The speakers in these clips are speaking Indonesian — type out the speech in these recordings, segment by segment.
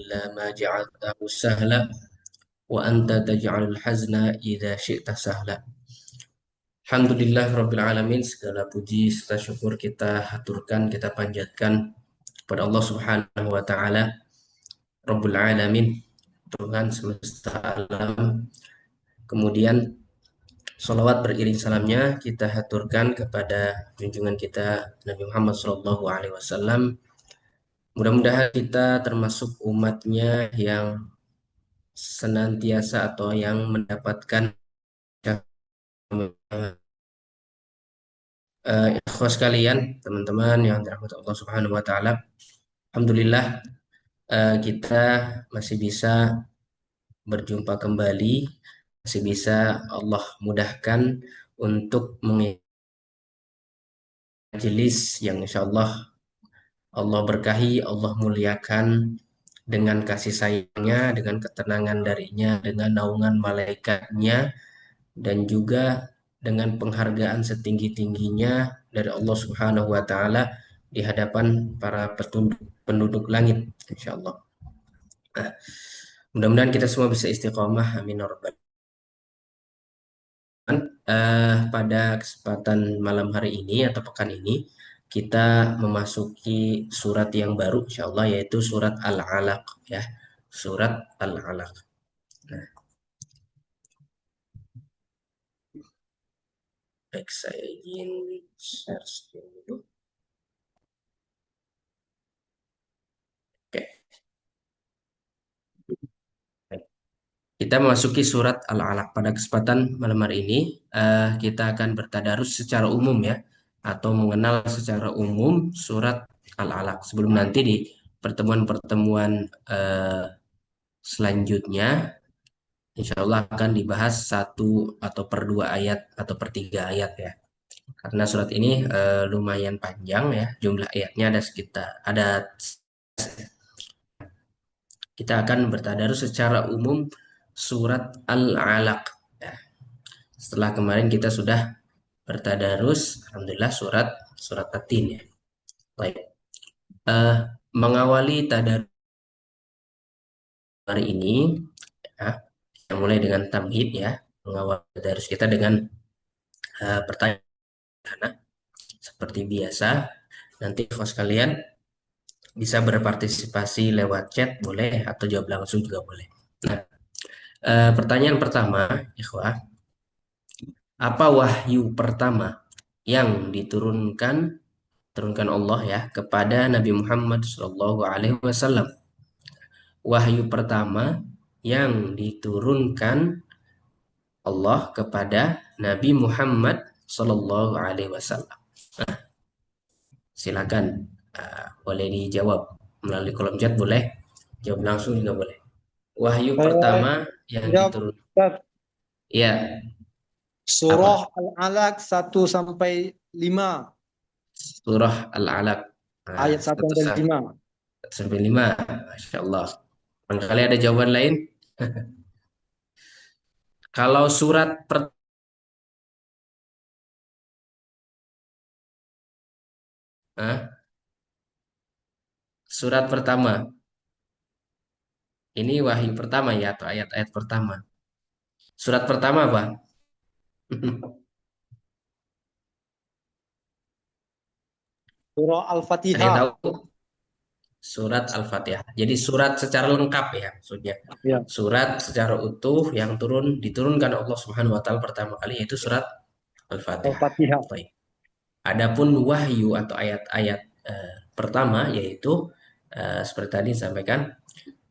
إلا ما جعلته سهلا وأنت تجعل الحزن إذا شئت سهلا. Alhamdulillah Rabbil Alamin, segala puji serta syukur kita haturkan, kita panjatkan kepada Allah Subhanahu wa Ta'ala, Rabbul Alamin, Tuhan semesta alam. Kemudian salawat beriring salamnya kita haturkan kepada junjungan kita Nabi Muhammad SAW. Mudah-mudahan kita termasuk umatnya yang senantiasa atau yang mendapatkan ikhwas sekalian, teman-teman yang dirahmati Allah Subhanahu wa taala. Alhamdulillah, kita masih bisa berjumpa kembali, masih bisa Allah mudahkan untuk mengikuti majelis yang insya Allah berkahi, Allah muliakan dengan kasih sayangnya, dengan ketenangan darinya, dengan naungan malaikatnya, dan juga dengan penghargaan setinggi-tingginya dari Allah Subhanahu wa taala di hadapan para penduduk langit, insya Allah. Nah, mudah-mudahan kita semua bisa istiqomah, amin ya rabbal alamin. Pada kesempatan malam hari ini atau pekan ini kita memasuki surat yang baru insya Allah, yaitu surat Al-Alaq, ya, surat Al-Alaq. Nah, baik, saya ingin share screen dulu. Oke. Kita memasuki surat Al-Alaq. Pada kesempatan malam hari ini, kita akan bertadarus secara umum, ya, atau mengenal secara umum surat Al-Alaq. Sebelum nanti di pertemuan-pertemuan selanjutnya, insya Allah akan dibahas satu atau per dua ayat atau per tiga ayat, ya. Karena surat ini lumayan panjang, ya. Jumlah ayatnya ada. Kita akan bertadarus secara umum surat Al-Alaq. Ya. Setelah kemarin kita sudah bertadarus, alhamdulillah, surat surat At-Tin, ya. Baik. Eh, Mengawali tadarus hari ini, ya, kita mulai dengan tamhid, ya. Mengawali tadarus kita dengan pertanyaan seperti biasa. Nanti ikhwas kalian bisa berpartisipasi lewat chat boleh, atau jawab langsung juga boleh. Nah, pertanyaan pertama, ikhwah, apa wahyu pertama yang turunkan Allah, ya, kepada Nabi Muhammad SAW? Wahyu pertama yang diturunkan Allah kepada Nabi Muhammad SAW. Silakan, boleh dijawab melalui kolom chat, boleh jawab langsung juga boleh. Wahyu Saya pertama yang jawab, diturunkan, Ustaz. ya, Surah apa? Al-Alaq 1 sampai 5, Surah Al-Alaq, ayat 1 1 sampai 5. sampai 5. Masya Allah. Barangkali ada jawaban lain. Kalau ah, surat pertama, ini wahyu pertama, ya, atau ayat-ayat pertama. Surat pertama apa? Surah Ada yang Al-Fatihah. tahu? Surat Al-Fatihah. Jadi surat secara lengkap, ya, maksudnya. Ya, Surat secara utuh yang diturunkan Allah Subhanahu wa taala pertama kali, yaitu surat Al-Fatihah. Al-Fatihah. Baik. Adapun wahyu atau ayat-ayat pertama, yaitu seperti tadi disampaikan,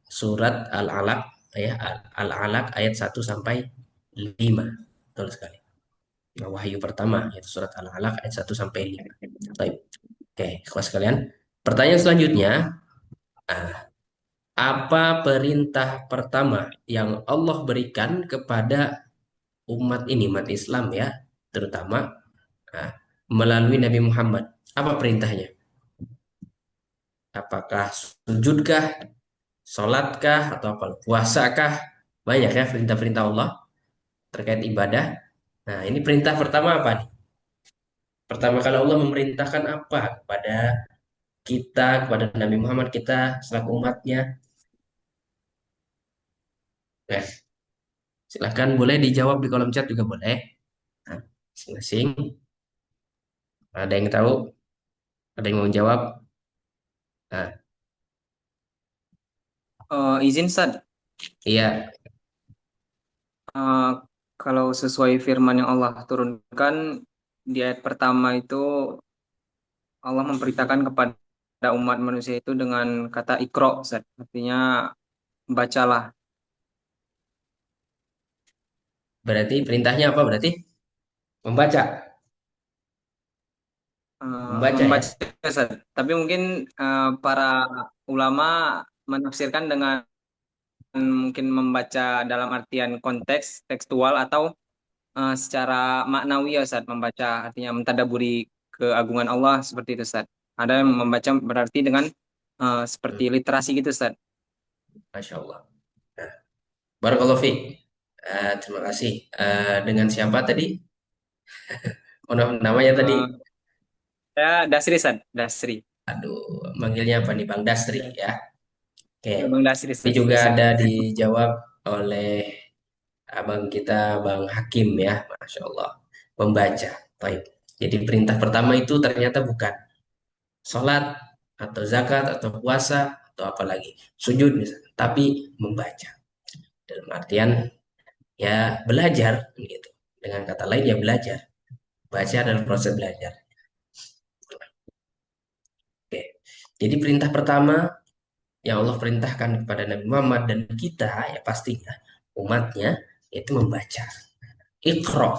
surat Al-Alaq, ya, Al-Alaq ayat 1 sampai 5. Betul sekali. Nah, wahyu pertama yaitu surat Al-Alaq ayat 1 sampai 5. Baik. Oke, kelas sekalian. Pertanyaan selanjutnya, ah, apa perintah pertama yang Allah berikan kepada umat ini, umat Islam, ya, terutama ah, melalui Nabi Muhammad? Apa perintahnya? Apakah sujudkah, sholatkah, atau apa? Puasakah? Banyak, ya, perintah-perintah Allah terkait ibadah. Nah, ini perintah pertama apa nih? Pertama kali Allah memerintahkan apa kepada kita, kepada Nabi Muhammad, kita selaku umatnya? Nah, silahkan boleh dijawab di kolom chat juga boleh. Nah, masing-masing. Ada yang tahu? Ada yang mau jawab? Nah, Izin Sad, iya, Eh, kalau sesuai firman yang Allah turunkan di ayat pertama itu Allah memberitakan kepada umat manusia itu dengan kata ikro, Sad. Artinya bacalah. berarti perintahnya apa berarti? Membaca. Membaca ya? Membaca, Sad. Tapi mungkin para ulama menafsirkan dengan mungkin membaca dalam artian konteks tekstual atau secara maknawi ya Ustaz, membaca artinya mentadaburi keagungan Allah seperti itu Ustaz. Ada yang membaca berarti dengan Hmm, seperti literasi gitu Ustaz. Masya Allah. Nah, Barakallahu fiik. Terima kasih. Dengan siapa tadi? Oh, namanya tadi? Eh, saya Dasri Ustaz, Dasri. Aduh, manggilnya apa nih? Bang Dasri ya. Oke. Ya, Bang Dasri Ini Ustaz, juga biasa. ada dijawab oleh abang kita, Bang Hakim ya. Masya Allah. Membaca. Baik. Jadi perintah pertama itu ternyata bukan sholat atau zakat atau puasa atau apa lagi. Sujud misalnya. Tapi membaca. Dalam artian ya belajar gitu. Dengan kata lain ya belajar. Baca adalah proses belajar. Oke. Jadi perintah pertama yang Allah perintahkan kepada Nabi Muhammad dan kita ya pastinya umatnya itu membaca. Iqra.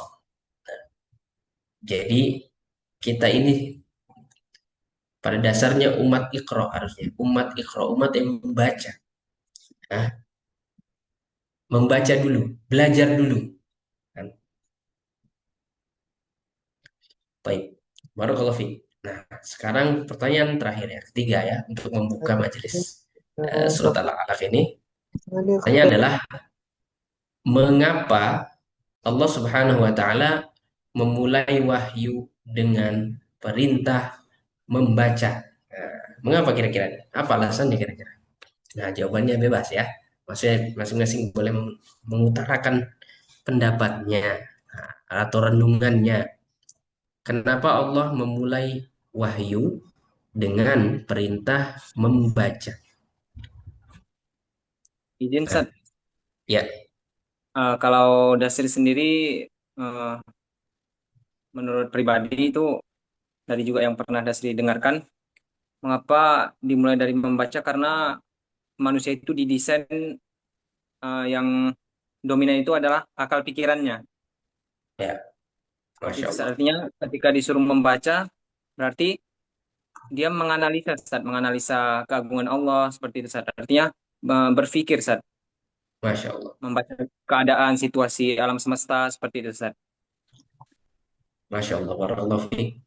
Jadi kita ini pada dasarnya umat Iqra harusnya. Umat Iqra, umat yang membaca. Nah, membaca dulu, belajar dulu. Kan? Baik. Barakallahu fiik. Nah, sekarang pertanyaan terakhir ya, ketiga ya, untuk membuka majelis surat Al-Alaq ini. Pertanyaan adalah, mengapa Allah Subhanahu wa taala memulai wahyu dengan perintah membaca? Nah, mengapa kira-kira? Apa alasannya kira-kira? Nah, jawabannya bebas ya. Maksudnya masing-masing boleh mengutarakan pendapatnya atau renungannya. Kenapa Allah memulai wahyu dengan perintah membaca? Izin Nah, Ustaz, ya, kalau Dasri sendiri eh, menurut pribadi itu dari juga yang pernah Dasri dengarkan, mengapa dimulai dari membaca karena manusia itu didesain yang dominan itu adalah akal pikirannya. ya, Seperti Masya itu. Allah, Artinya ketika disuruh membaca, berarti dia menganalisa, Ustaz, menganalisa keagungan Allah seperti itu, Ustaz. Artinya berpikir, Ustaz, Masya Allah, membaca keadaan, situasi alam semesta seperti itu, Ustaz. Masya Allah, Barakallahu fiik.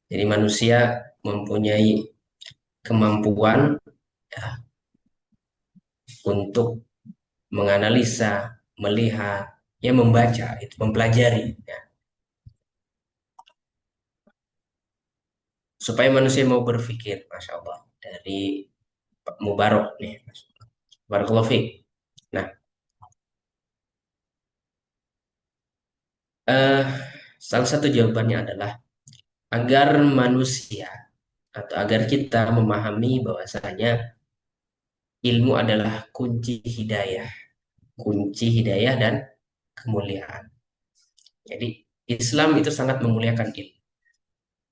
Jadi manusia mempunyai kemampuan untuk menganalisa, melihat, ya membaca, itu mempelajari, ya. Supaya manusia mau berpikir, Masya Allah, dari Pak Mubarok nih, Barakallahu fiik. Nah, eh, salah satu jawabannya adalah agar manusia atau agar kita memahami bahwasanya ilmu adalah kunci hidayah dan kemuliaan. Jadi Islam itu sangat memuliakan ilmu.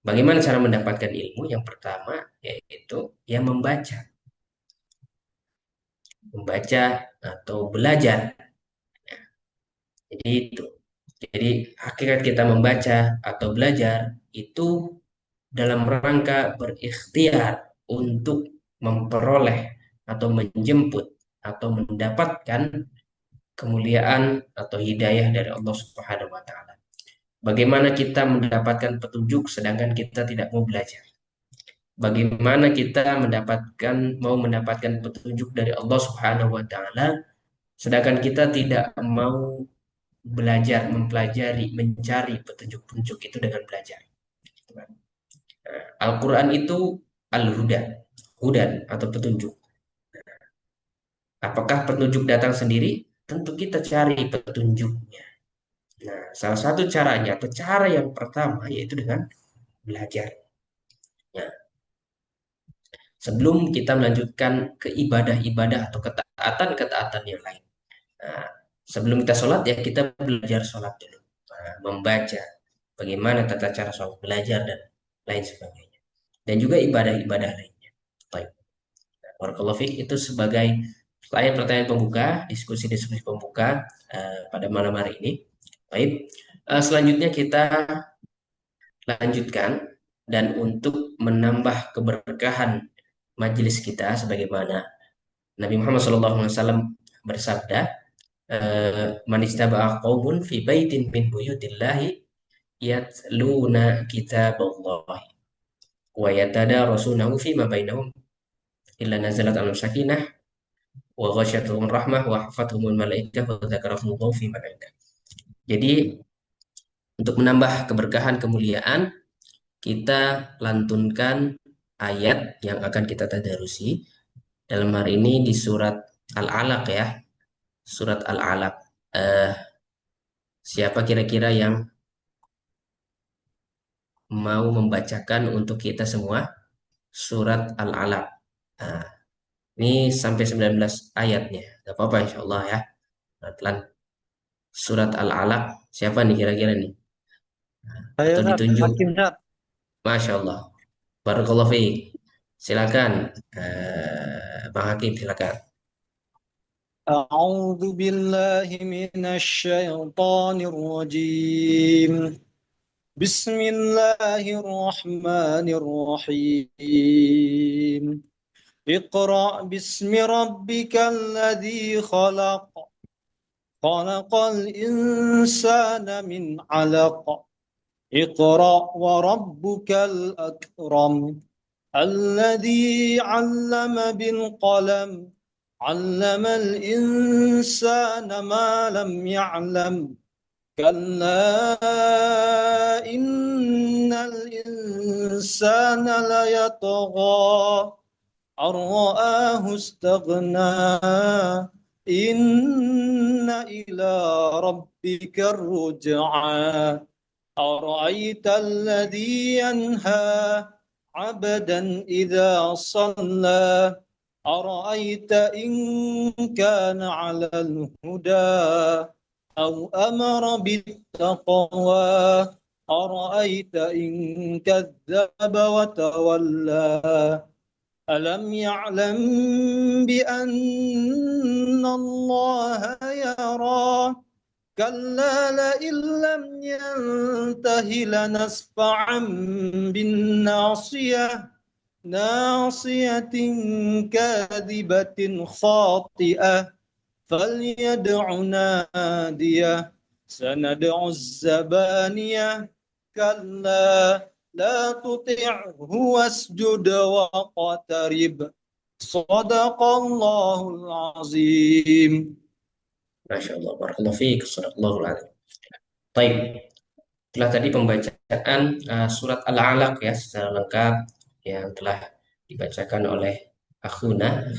Bagaimana cara mendapatkan ilmu? Yang pertama yaitu ya membaca atau belajar. Jadi itu. Jadi hakikat kita membaca atau belajar itu dalam rangka berikhtiar untuk memperoleh atau menjemput atau mendapatkan kemuliaan atau hidayah dari Allah Subhanahu wa taala. Bagaimana kita mendapatkan petunjuk sedangkan kita tidak mau belajar? Bagaimana kita mau mendapatkan petunjuk dari Allah Subhanahu wa taala sedangkan kita tidak mau belajar, mempelajari, mencari petunjuk-petunjuk itu dengan belajar. Al-Quran itu al-hudan, hudan atau petunjuk. apakah petunjuk datang sendiri? Tentu kita cari petunjuknya. Nah, salah satu caranya atau cara yang pertama yaitu dengan belajar. Ya, sebelum kita melanjutkan ke ibadah-ibadah atau ketaatan-ketaatan yang lain. Nah, sebelum kita sholat ya kita belajar sholat dulu. Nah, membaca bagaimana tata cara sholat, belajar dan lain sebagainya. Dan juga ibadah-ibadah lainnya. Baik. Nah, barakallahu fiik itu sebagai pertanyaan-pertanyaan pembuka, diskusi-diskusi pembuka pada malam hari ini. Baik. Selanjutnya kita lanjutkan dan untuk menambah keberkahan majelis kita sebagaimana Nabi Muhammad SAW bersabda, "Man istaba'a qaumun fi baitin min buyutillahi yatluna kitaballahi wa yatadarasunahu fima bainahum illa nazalat alaihi sakinah wa ghasyatuhum rahmah wa hafathumul malaikah wa dzakarahumullahu fi man indah." Jadi untuk menambah keberkahan kemuliaan kita lantunkan ayat yang akan kita tadarusi dalam hari ini di surat Al-Alaq ya. Surat Al-Alaq. Eh, siapa kira-kira yang mau membacakan untuk kita semua surat Al-Alaq? Nah, ini sampai 19 ayatnya. Gak apa-apa insya Allah ya. Pelan-pelan. Surat Al-Alaq. Siapa nih kira-kira nih? Saya Atau Ustaz, ditunjuk? Hakim Ustaz. Masya Allah. Barakallahu fiik. Silakan. Bang Hakim silakan. أعوذ بالله من الشيطان الرجيم بسم الله الرحمن الرحيم اقرأ باسم ربك الذي خلق خلق الإنسان من علق اقرأ وربك الأكرم الذي علم بالقلم علم الإنسان ما لم يعلم كلا إن الإنسان ليطغى أن رآه استغنى إن إلى ربك الرجعى أرأيت الذي ينهى عبدا إذا صلى أرأيت إن كان على الهدى أو أمر بالتقوى أرأيت إن كذب وتولى ألم يعلم بأن الله يرى كلا لئن لم ينته لنسفعا بالناصية ناصية كاذبة خاطئة فليدع ناديه سندع الزبانية كلا لا تطعه واسجد واقترب صدق الله العظيم. Masya Allah. Barakallahu fiik. Sadaqallahul adzim. Baik. Telah tadi pembacaan surat Al-Alaq ya secara lengkap yang telah dibacakan oleh akhina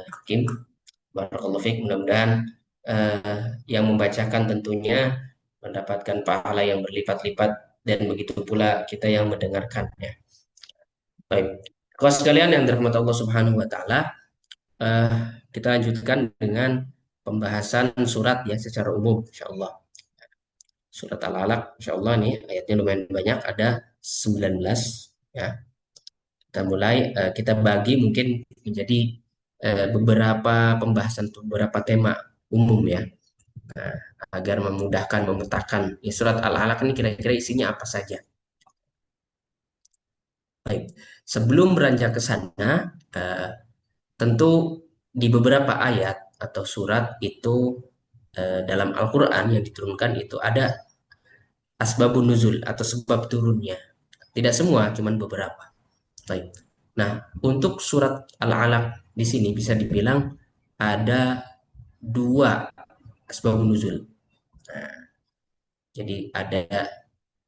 Hakim. Barakallahu fiik. Mudah-mudahan yang membacakan tentunya mendapatkan pahala yang berlipat-lipat dan begitu pula kita yang mendengarkannya. Baik. Kawan sekalian yang dirahmati Allah Subhanahu wa taala, kita lanjutkan dengan pembahasan surat ya secara umum insyaallah. Surat Al-Alaq insyaallah nih ayatnya lumayan banyak, ada 19 ya. Kita mulai kita bagi mungkin menjadi beberapa pembahasan beberapa tema umum ya. Nah, agar memudahkan memetakan ya, surat Al-Alaq ini kira-kira isinya apa saja. Baik, sebelum beranjak ke sana, tentu di beberapa ayat atau surat itu dalam Al-Quran yang diturunkan itu ada asbabun nuzul atau sebab turunnya. Tidak semua, cuman beberapa. Baik. Nah, untuk surat Al-Alaq di sini bisa dibilang ada dua asbabun nuzul. Nah, jadi ada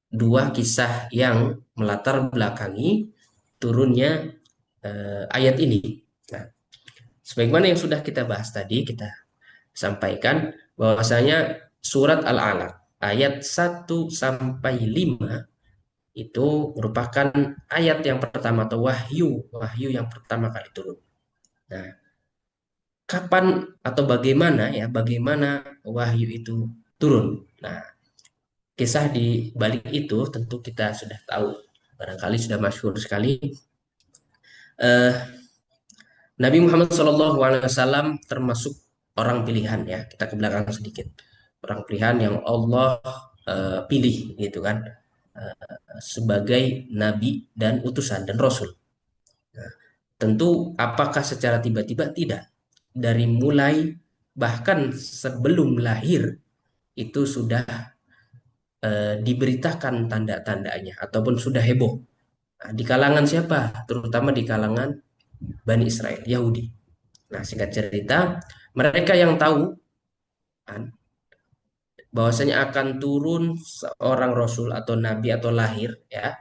dua kisah yang melatar belakangi turunnya ayat ini. Nah, Sebagaimana yang sudah kita bahas tadi, kita sampaikan bahwasanya surat Al-Alaq ayat 1 sampai 5 itu merupakan ayat yang pertama atau wahyu yang pertama kali turun. Nah, kapan atau bagaimana wahyu itu turun? Nah, kisah di balik itu tentu kita sudah tahu, barangkali sudah masyhur sekali. Eh, Nabi Muhammad SAW termasuk orang pilihan ya. Kita ke belakang sedikit. Orang pilihan yang Allah pilih gitu kan, sebagai nabi dan utusan dan rasul. Nah, tentu apakah secara tiba-tiba? Tidak. Dari mulai bahkan sebelum lahir itu sudah diberitakan tanda-tandanya ataupun sudah heboh. Nah, di kalangan siapa? Terutama di kalangan Bani Israel, Yahudi. Nah, singkat cerita, mereka yang tahu kan, bahwasanya akan turun seorang rasul atau nabi atau lahir ya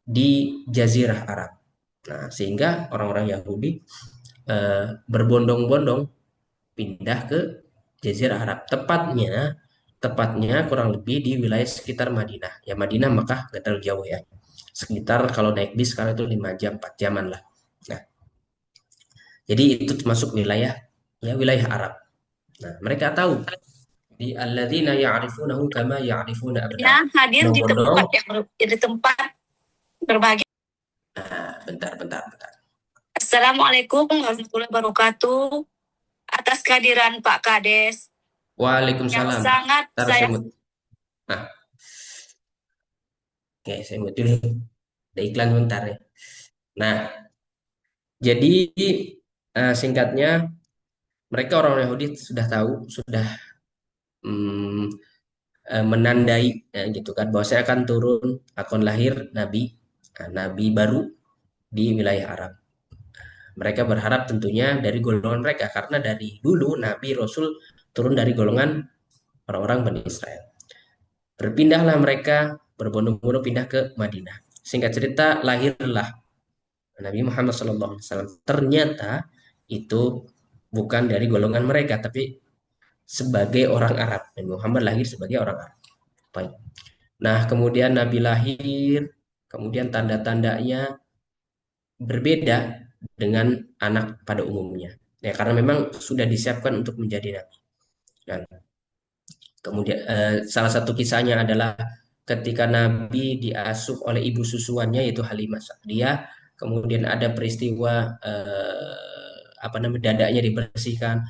di Jazirah Arab. Nah, sehingga orang-orang Yahudi berbondong-bondong pindah ke Jazirah Arab. Tepatnya kurang lebih di wilayah sekitar Madinah. Ya Madinah Mekah gak terlalu jauh ya. Sekitar kalau naik bis sekarang itu 5 jam 4 jaman lah. Nah, jadi itu termasuk wilayah Arab. Nah, mereka tahu di alladzina ya'rifunahu kama ya'rifuna abna'ahum. Ya, hadir di Berbondong. tempat di tempat berbagi. Nah, bentar. Assalamualaikum warahmatullahi wabarakatuh. Atas kehadiran Pak Kades yang Waalaikumsalam. sangat Ntar saya saya mut. Nah, oke, saya mut dulu. Ada iklan bentar ya. Nah, jadi singkatnya mereka orang Yahudi sudah tahu, sudah mm, menandai gitu kan bahwa saya akan turun, akan lahir nabi baru di wilayah Arab. Mereka berharap tentunya dari golongan mereka karena dari dulu nabi rasul turun dari golongan orang-orang Bani Israel. Berpindahlah mereka berbondong-bondong pindah ke Madinah. Singkat cerita lahirlah Nabi Muhammad SAW. Ternyata itu bukan dari golongan mereka tapi sebagai orang Arab. Nabi Muhammad lahir sebagai orang Arab. Baik. Nah, kemudian Nabi lahir, kemudian tanda-tandanya berbeda dengan anak pada umumnya. Ya, karena memang sudah disiapkan untuk menjadi nabi. Dan kemudian salah satu kisahnya adalah ketika Nabi diasuh oleh ibu susuannya yaitu Halimah Sa'diyah, kemudian ada peristiwa dadanya dibersihkan.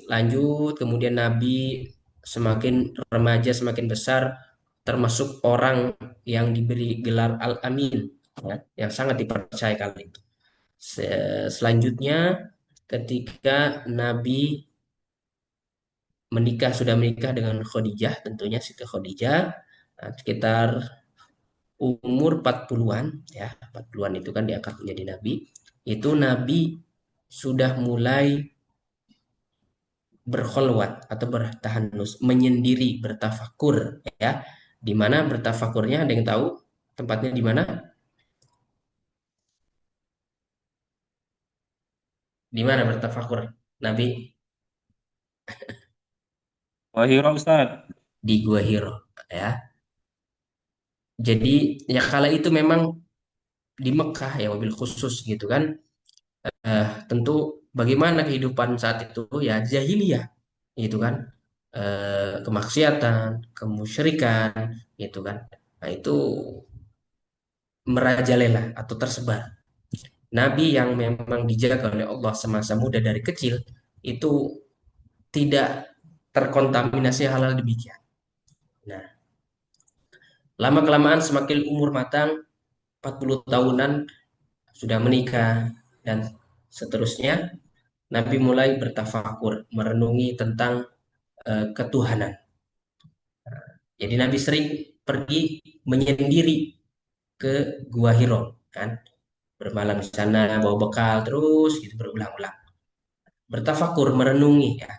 Lanjut, kemudian Nabi semakin remaja, semakin besar, termasuk orang yang diberi gelar Al-Amin, ya, yang sangat dipercaya kali itu. Selanjutnya, ketika Nabi sudah menikah dengan Khadijah, tentunya Siti Khadijah, sekitar umur 40-an, ya, 40-an itu kan diangkat menjadi nabi. Itu Nabi sudah mulai berkholwat atau bertahanus, menyendiri, bertafakur, ya. Di mana bertafakurnya ada yang tahu tempatnya di mana? Di mana bertafakur Nabi? Wah, Hiro Ustaz. Di Gua Hiro, ya. Jadi ya kala itu memang di Mekah ya mobil khusus gitu kan. Tentu bagaimana kehidupan saat itu ya jahiliyah gitu kan. Kemaksiatan, kemusyrikan gitu kan. Nah, itu merajalela atau tersebar. Nabi yang memang dijaga oleh Allah semasa muda dari kecil itu tidak terkontaminasi hal-hal demikian. Nah, lama-kelamaan semakin umur matang, 40 tahunan sudah menikah dan seterusnya, Nabi mulai bertafakur, merenungi tentang ketuhanan. Jadi Nabi sering pergi menyendiri ke Gua Hiro, kan? Bermalam di sana, bawa bekal terus gitu berulang-ulang. Bertafakur, merenungi ya.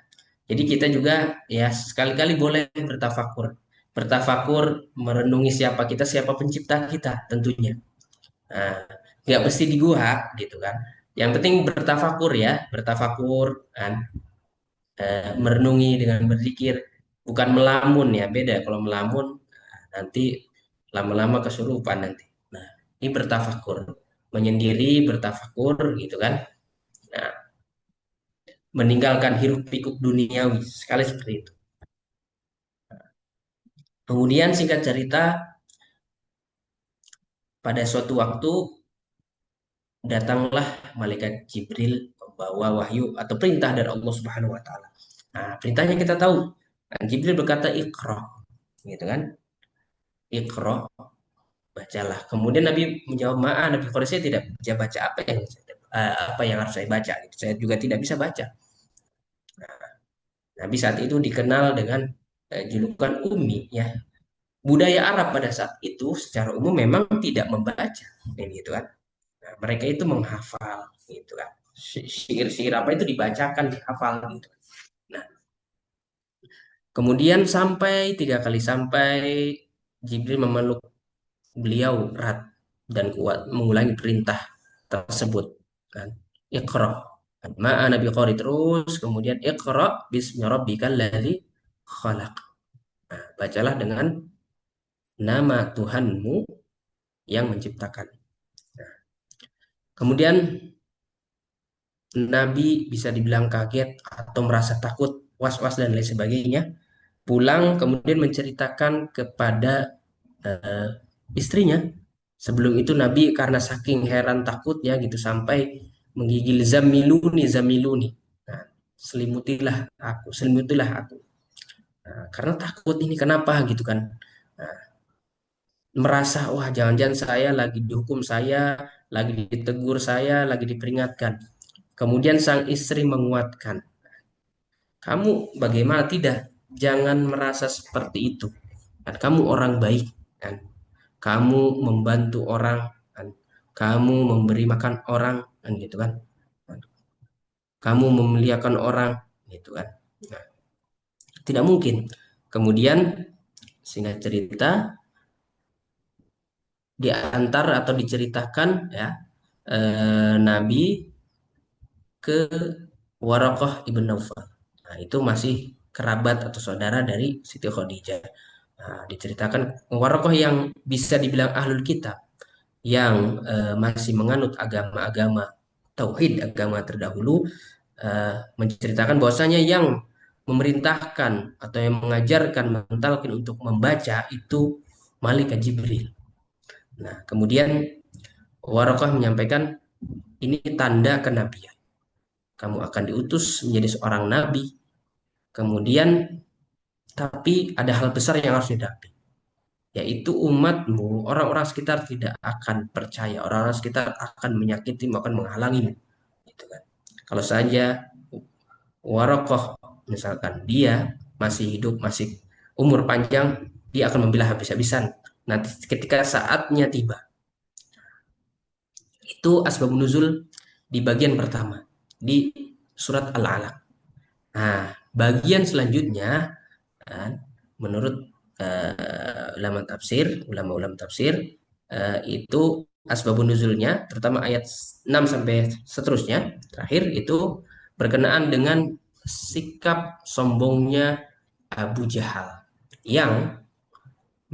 Jadi kita juga ya sekali-kali boleh bertafakur. Bertafakur, merenungi siapa kita, siapa pencipta kita tentunya. Nah, nggak mesti di gua gitu kan. Yang penting bertafakur ya, bertafakur kan, merenungi dengan berzikir, bukan melamun ya, beda. Kalau melamun nanti lama-lama kesurupan nanti. Nah, ini bertafakur, menyendiri, bertafakur gitu kan. Nah, meninggalkan hiruk pikuk duniawi sekali seperti itu. Kemudian singkat cerita, pada suatu waktu datanglah malaikat Jibril membawa wahyu atau perintah dari Allah Subhanahu wa taala. Nah, perintahnya kita tahu. Nah, Jibril berkata Iqra, gitu kan? Iqra, bacalah. Kemudian Nabi menjawab, "Ma'a Nabi Quraisy, saya tidak bisa baca apa yang harus saya baca gitu. Saya juga tidak bisa baca." Nabi saat itu dikenal dengan julukan Ummi ya. Budaya Arab pada saat itu secara umum memang tidak membaca, gitu kan. Nah, mereka itu menghafal, gitu kan. Syair-syair apa itu dibacakan, dihafal gitu. Nah, kemudian sampai 3 kali sampai Jibril memeluk beliau erat dan kuat mengulangi perintah tersebut kan. Iqra. Ma'a Nabi Qori terus kemudian Iqra bismi rabbikal ladzi khalaq. Nah, bacalah dengan nama Tuhanmu yang menciptakan. Kemudian Nabi bisa dibilang kaget atau merasa takut, was-was dan lain sebagainya. Pulang kemudian menceritakan kepada eh, istrinya. Sebelum itu Nabi karena saking heran takutnya gitu sampai menggigil zamiluni zamiluni. Nah, selimutilah aku. Nah, karena takut ini kenapa gitu kan. Nah, merasa wah jangan-jangan saya lagi dihukum, saya lagi ditegur, saya lagi diperingatkan. Kemudian sang istri menguatkan, kamu bagaimana tidak? Jangan merasa seperti itu. Kan kamu orang baik kan. Kamu membantu orang kan. Kamu memberi makan orang kan gitu kan. Kamu memuliakan orang gitu kan. Nah, tidak mungkin. Kemudian singkat cerita diantar atau diceritakan ya Nabi ke Waraqah ibn Naufal. Nah, itu masih kerabat atau saudara dari Siti Khadijah. Nah, diceritakan Waraqah yang bisa dibilang ahlul kitab, yang masih menganut agama-agama tauhid, agama terdahulu, menceritakan bahwasanya yang memerintahkan atau yang mengajarkan mentalkin untuk membaca itu malaikat Jibril. Nah, kemudian Waraqah menyampaikan ini tanda kenabian. Kamu akan diutus menjadi seorang nabi. Kemudian, tapi ada hal besar yang harus dihadapi, yaitu umatmu, orang-orang sekitar tidak akan percaya, orang-orang sekitar akan menyakiti, akan menghalangimu. Gitu kan. Kalau saja Warokoh, misalkan dia masih hidup, masih umur panjang, dia akan membela habis-habisan. Nanti ketika saatnya tiba, itu asbabun nuzul di bagian pertama di surat Al-Alaq. Nah, bagian selanjutnya kan, menurut ulama-ulama tafsir itu asbabun nuzulnya terutama ayat 6 sampai seterusnya terakhir itu berkenaan dengan sikap sombongnya Abu Jahal yang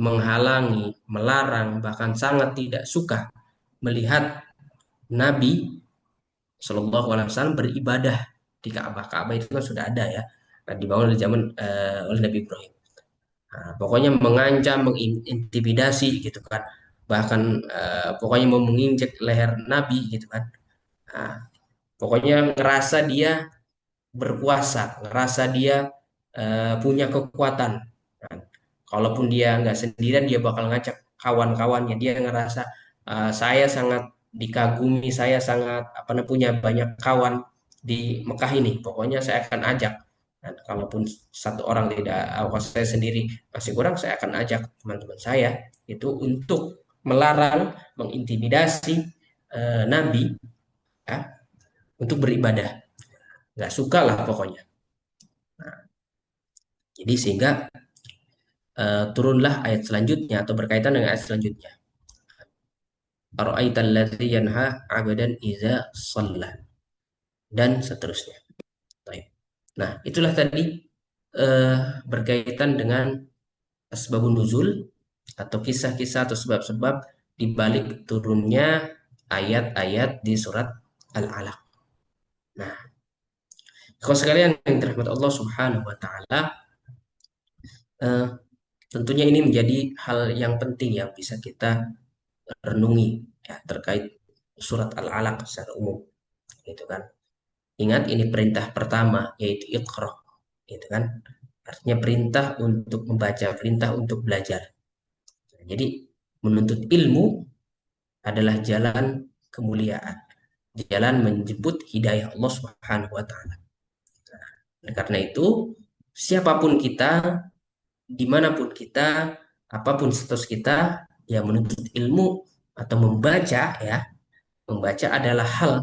menghalangi, melarang, bahkan sangat tidak suka melihat Nabi Shallallahu Alaihi Wasallam beribadah di Ka'bah. Ka'bah itu kan sudah ada ya, dibangun oleh zaman oleh Nabi Ibrahim. Nah, pokoknya mengancam, mengintimidasi gitu kan. Bahkan pokoknya mau menginjek leher Nabi gitu kan. Nah, pokoknya ngerasa dia berkuasa, ngerasa dia punya kekuatan. Nah, kalaupun dia nggak sendirian, dia bakal ngajak kawan-kawannya. Dia ngerasa saya sangat dikagumi, saya sangat apa namanya punya banyak kawan di Mekah ini. Pokoknya saya akan ajak. Dan kalaupun satu orang tidak, saya sendiri masih kurang, saya akan ajak teman-teman saya itu untuk melarang, mengintimidasi Nabi ya, untuk beribadah. Nggak suka lah pokoknya. Nah, jadi sehingga turunlah ayat selanjutnya atau berkaitan dengan ayat selanjutnya. ara'aital ladzi yanha 'abdan idza shalla, dan seterusnya. Baik. Nah, itulah tadi berkaitan dengan asbabun nuzul atau kisah-kisah atau sebab-sebab di balik turunnya ayat-ayat di surat Al-Alaq. Nah, kalau sekalian yang dirahmati Allah Subhanahu wa taala, eh, tentunya ini menjadi hal yang penting yang bisa kita renungi ya terkait surat Al-Alaq secara umum, gitu kan. Ingat ini perintah pertama yaitu Iqra, gitu kan. Artinya perintah untuk membaca, perintah untuk belajar. Jadi menuntut ilmu adalah jalan kemuliaan, jalan menjemput hidayah Allah Subhanahu wa taala. Nah, karena itu siapapun kita, dimanapun kita, apapun status kita, yang menuntut ilmu atau membaca ya, membaca adalah hal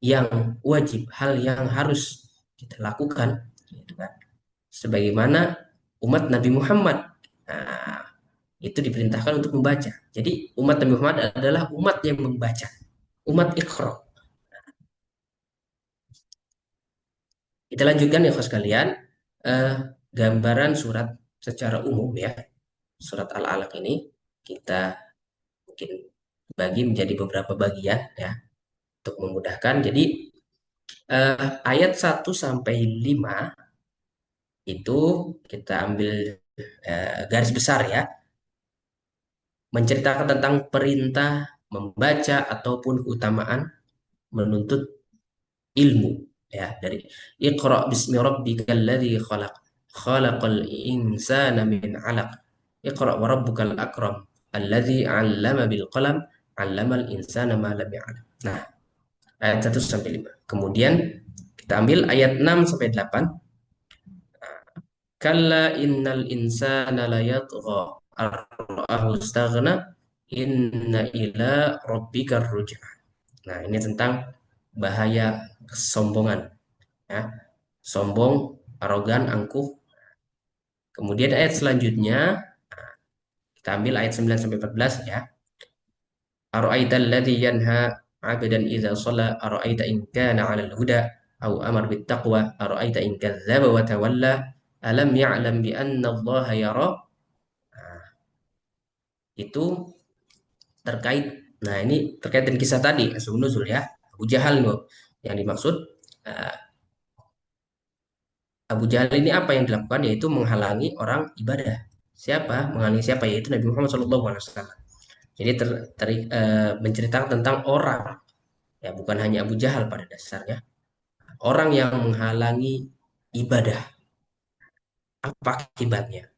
yang wajib, hal yang harus kita lakukan, gitu kan. Sebagaimana umat Nabi Muhammad, nah, itu diperintahkan untuk membaca. Jadi umat Nabi Muhammad adalah umat yang membaca, umat Iqra. Kita lanjutkan ya kawan sekalian, eh, gambaran surat secara umum ya. Surat Al-Alaq ini kita mungkin bagi menjadi beberapa bagian ya untuk memudahkan. Jadi ayat 1 sampai 5 itu kita ambil garis besar ya, menceritakan tentang perintah membaca ataupun keutamaan menuntut ilmu ya, dari Iqra bismi rabbikal ladzi khalaq khalaqal insana min 'alaq Iqra wa rabbukal akram alladzi 'allama bil qalam 'allamal insana ma lam ya'lam. Nah, ayat 1 sampai 5. Kemudian kita ambil ayat 6 sampai 8. Kalla innal insana layatgha ar-ra'ahu istaghna inna ila rabbikar ruj'a. Nah, ini tentang bahaya kesombongan ya. Sombong, arogan, angkuh. Kemudian ayat selanjutnya kita ambil ayat 9 sampai 14 ya. Ara'aital ladzi yanha 'abdan idza shalla ara'aita in kana 'alal huda aw amar bit taqwa ara'aita in kadzdzaba wa tawalla alam ya'lam bi anna Allah yara. Nah, itu terkait, nah ini terkait dengan kisah tadi asbabun nuzul ya. Abu Jahal loh yang dimaksud. Nah, Abu Jahal ini apa yang dilakukan, yaitu menghalangi orang ibadah. Siapa? Menghalangi siapa? Yaitu Nabi Muhammad SAW. Jadi menceritakan tentang orang, ya bukan hanya Abu Jahal pada dasarnya. Orang yang menghalangi ibadah. Apa akibatnya?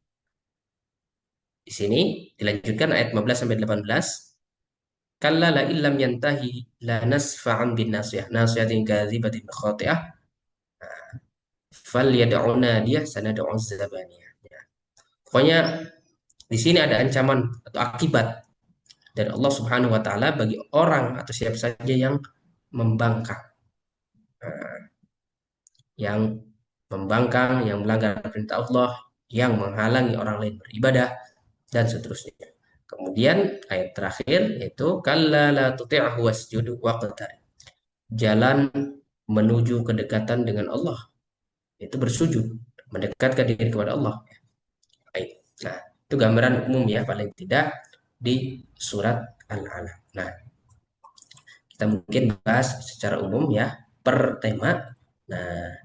Di sini dilanjutkan ayat 15 sampai 18. Kalla la illam yantahi la nasfa'an bin nasiyah nasiyatin kadzibatin khati'ah fal yad'u nadiyah sanad'u zabaniyah. Ya. Pokoknya di sini ada ancaman atau akibat dari Allah Subhanahu wa taala bagi orang atau siapa saja yang membangkang. Yang membangkang, yang melanggar perintah Allah, yang menghalangi orang lain beribadah dan seterusnya. Kemudian ayat terakhir yaitu kalla la tuti'hu wasjudu waqtarib. Jalan menuju kedekatan dengan Allah itu bersujud, mendekatkan diri kepada Allah. Baik. Nah, itu gambaran umum ya paling tidak di surat Al-Alaq. Nah, kita mungkin bahas secara umum ya per tema. Nah,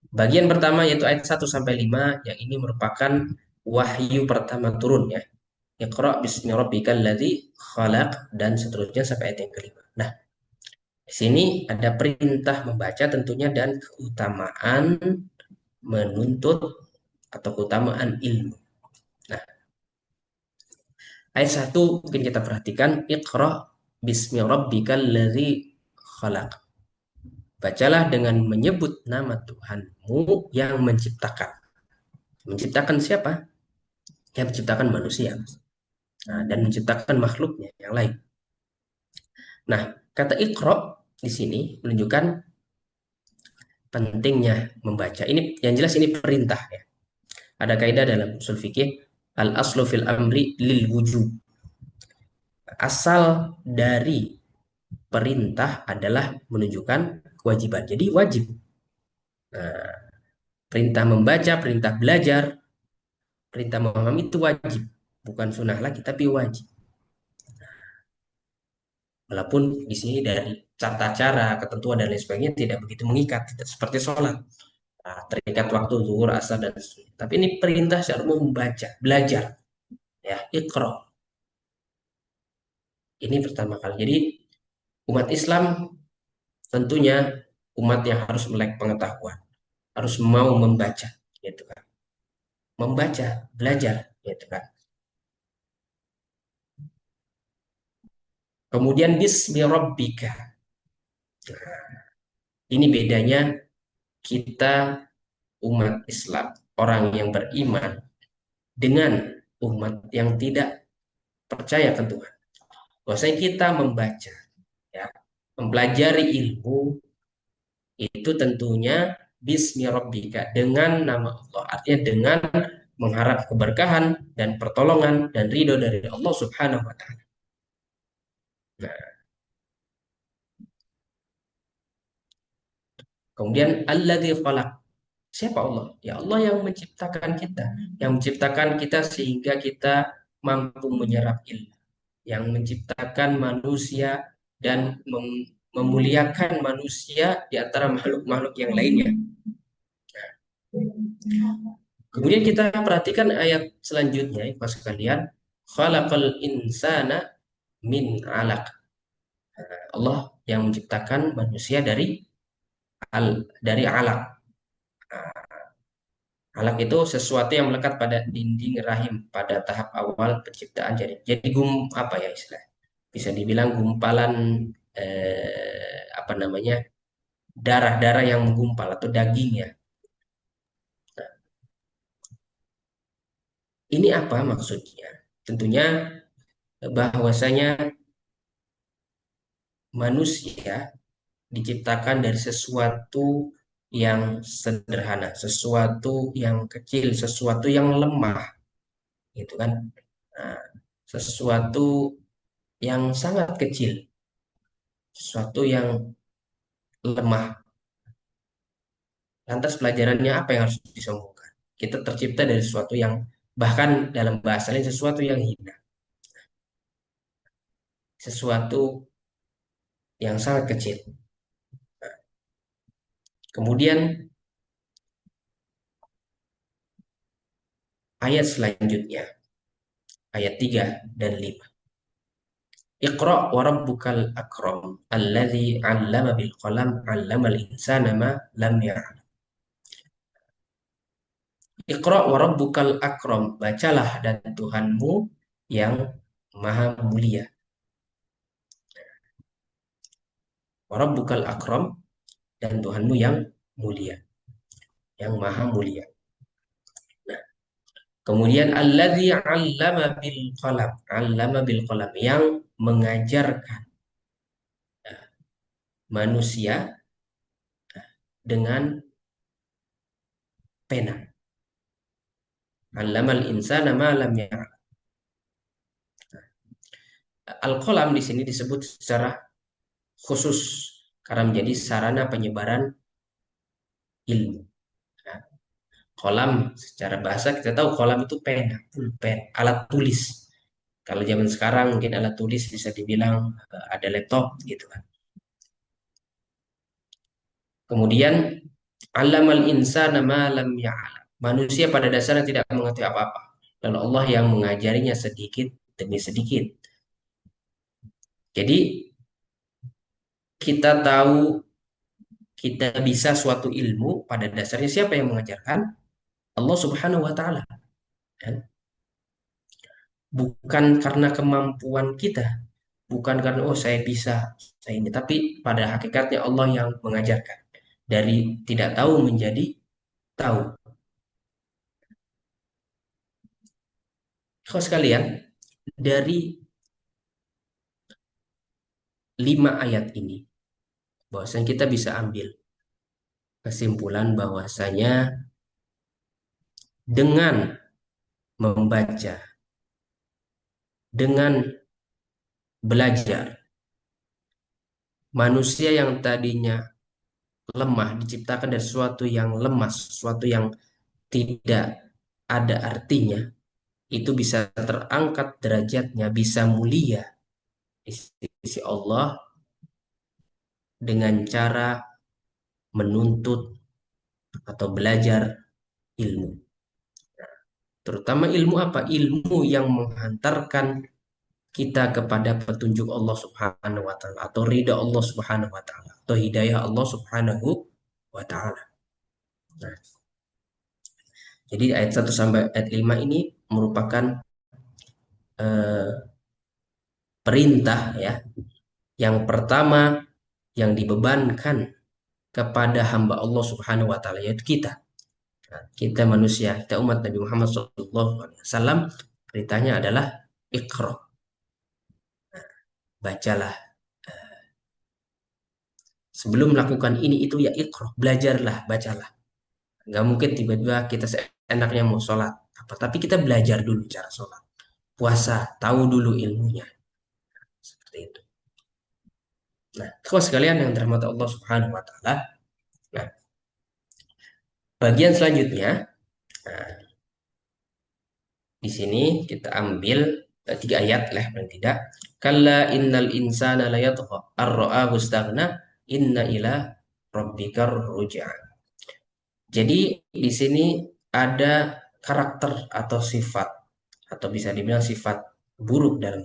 bagian pertama yaitu ayat 1 sampai 5 yang ini merupakan wahyu pertama turun ya. Iqra bismi rabbikal ladzi khalaq dan seterusnya sampai ayat yang kelima. Nah, di sini ada perintah membaca tentunya dan keutamaan menuntut atau keutamaan ilmu. Nah, ayat 1 mungkin kita perhatikan Iqra bismi rabbikal ladzi khalaq. Bacalah dengan menyebut nama Tuhanmu yang menciptakan. Menciptakan siapa? Yang menciptakan manusia. Nah, dan menciptakan makhluknya yang lain. Nah, kata Iqra di sini menunjukkan pentingnya membaca. Ini yang jelas ini perintah ya. Ada kaidah dalam usul fikih al-aslu fil amri lil wujub. Asal dari perintah adalah menunjukkan kewajiban. Jadi wajib. Nah, perintah membaca, perintah belajar, perintah memahami itu wajib. Bukan sunnah lagi, tapi wajib. Walaupun di sini dari tata cara, ketentuan dan lain sebagainya tidak begitu mengikat, tidak seperti sholat. Nah, terikat waktu zuhur, asar dan sebagainya. Tapi ini perintah secara umum membaca, belajar, ya, iqra. Ini pertama kali. Jadi umat Islam tentunya umat yang harus melek pengetahuan, harus mau membaca, gitu kan. Membaca, belajar, gitu kan. Kemudian bismi rabbika. Ini bedanya kita umat Islam, orang yang beriman dengan umat yang tidak percaya ke Tuhan. Bahwasanya kita membaca, ya, mempelajari ilmu itu tentunya bismi rabbika, dengan nama Allah, artinya dengan mengharap keberkahan dan pertolongan dan ridho dari Allah Subhanahu wa taala. Nah, kemudian alladzi khalaq. Siapa Allah? Ya Allah yang menciptakan kita, yang menciptakan kita sehingga kita mampu menyerap ilmu, yang menciptakan manusia dan memuliakan manusia di antara makhluk-makhluk yang lainnya. Kemudian kita perhatikan ayat selanjutnya, Mas sekalian, khalaqal insana min alaq. Allah yang menciptakan manusia dari alaq. Alaq itu sesuatu yang melekat pada dinding rahim pada tahap awal penciptaan. Jadi apa ya istilah? Bisa dibilang gumpalan apa namanya? Darah-darah yang menggumpal atau dagingnya. Ini apa maksudnya? Tentunya bahwasanya manusia diciptakan dari sesuatu yang sederhana, sesuatu yang kecil, sesuatu yang lemah, gitu kan? Nah, sesuatu yang sangat kecil, sesuatu yang lemah. Lantas pelajarannya apa yang harus disombongkan? Kita tercipta dari sesuatu yang bahkan dalam bahasa lain sesuatu yang hina, sesuatu yang sangat kecil. Kemudian ayat selanjutnya, ayat 3 dan 5. Iqra wa rabbukal akram alladzi 'allama bil qalam 'allamal insana ma lam ya'lam. Iqra wa rabbukal akram, bacalah dan Tuhanmu yang maha mulia. Wa rabbukal akram, dan Tuhanmu yang mulia, yang maha mulia. Nah, kemudian alladzi 'allama bil qalam, 'allama bil qalam, yang mengajarkan manusia dengan pena. Allamal insana ma lam ya'lam. Al-qalam di sini disebut secara khusus karena menjadi sarana penyebaran ilmu. Nah, kolam secara bahasa kita tahu kolam itu pena, pulpen, alat tulis. Kalau zaman sekarang mungkin alat tulis bisa dibilang ada laptop gitu kan. Kemudian allamal insana ma lam ya'lam. Manusia pada dasarnya tidak mengerti apa-apa. Dan Allah yang mengajarinya sedikit demi sedikit. Jadi kita tahu kita bisa suatu ilmu pada dasarnya siapa yang mengajarkan? Allah Subhanahu wa taala. Kan? Bukan karena kemampuan kita, bukan karena oh saya bisa, saya ini, tapi pada hakikatnya Allah yang mengajarkan. Dari tidak tahu menjadi tahu. Kalau sekalian, dari 5 ayat ini, bahwasanya kita bisa ambil kesimpulan bahwasanya dengan membaca, dengan belajar. Manusia yang tadinya lemah diciptakan dari sesuatu yang lemah, sesuatu yang tidak ada artinya, itu bisa terangkat derajatnya, bisa mulia di sisi Allah dengan cara menuntut atau belajar ilmu. Terutama ilmu apa? Ilmu yang menghantarkan kita kepada petunjuk Allah Subhanahu wa taala atau ridha Allah Subhanahu wa taala atau hidayah Allah Subhanahu wa taala. Nah, jadi ayat 1 sampai ayat 5 ini merupakan eh, perintah ya. Yang pertama yang dibebankan kepada hamba Allah Subhanahu wa taala yaitu kita. Nah, kita manusia, kita umat Nabi Muhammad SAW, perintahnya adalah Iqra, bacalah. Sebelum melakukan ini itu ya Iqra, belajarlah, bacalah. Nggak mungkin tiba-tiba kita seenaknya mau sholat apa, tapi kita belajar dulu cara sholat, puasa, tahu dulu ilmunya, seperti itu. Nah, ikhwah sekalian yang dirahmati Allah Subhanahu wa taala. Nah, bagian selanjutnya, nah, di sini kita ambil 3 ayat lah paling tidak. Kalla innal insana layatgha ar-ra'ahu istaghna inna ila rabbikar ruj'an. Jadi di sini ada karakter atau sifat atau bisa dibilang sifat buruk dalam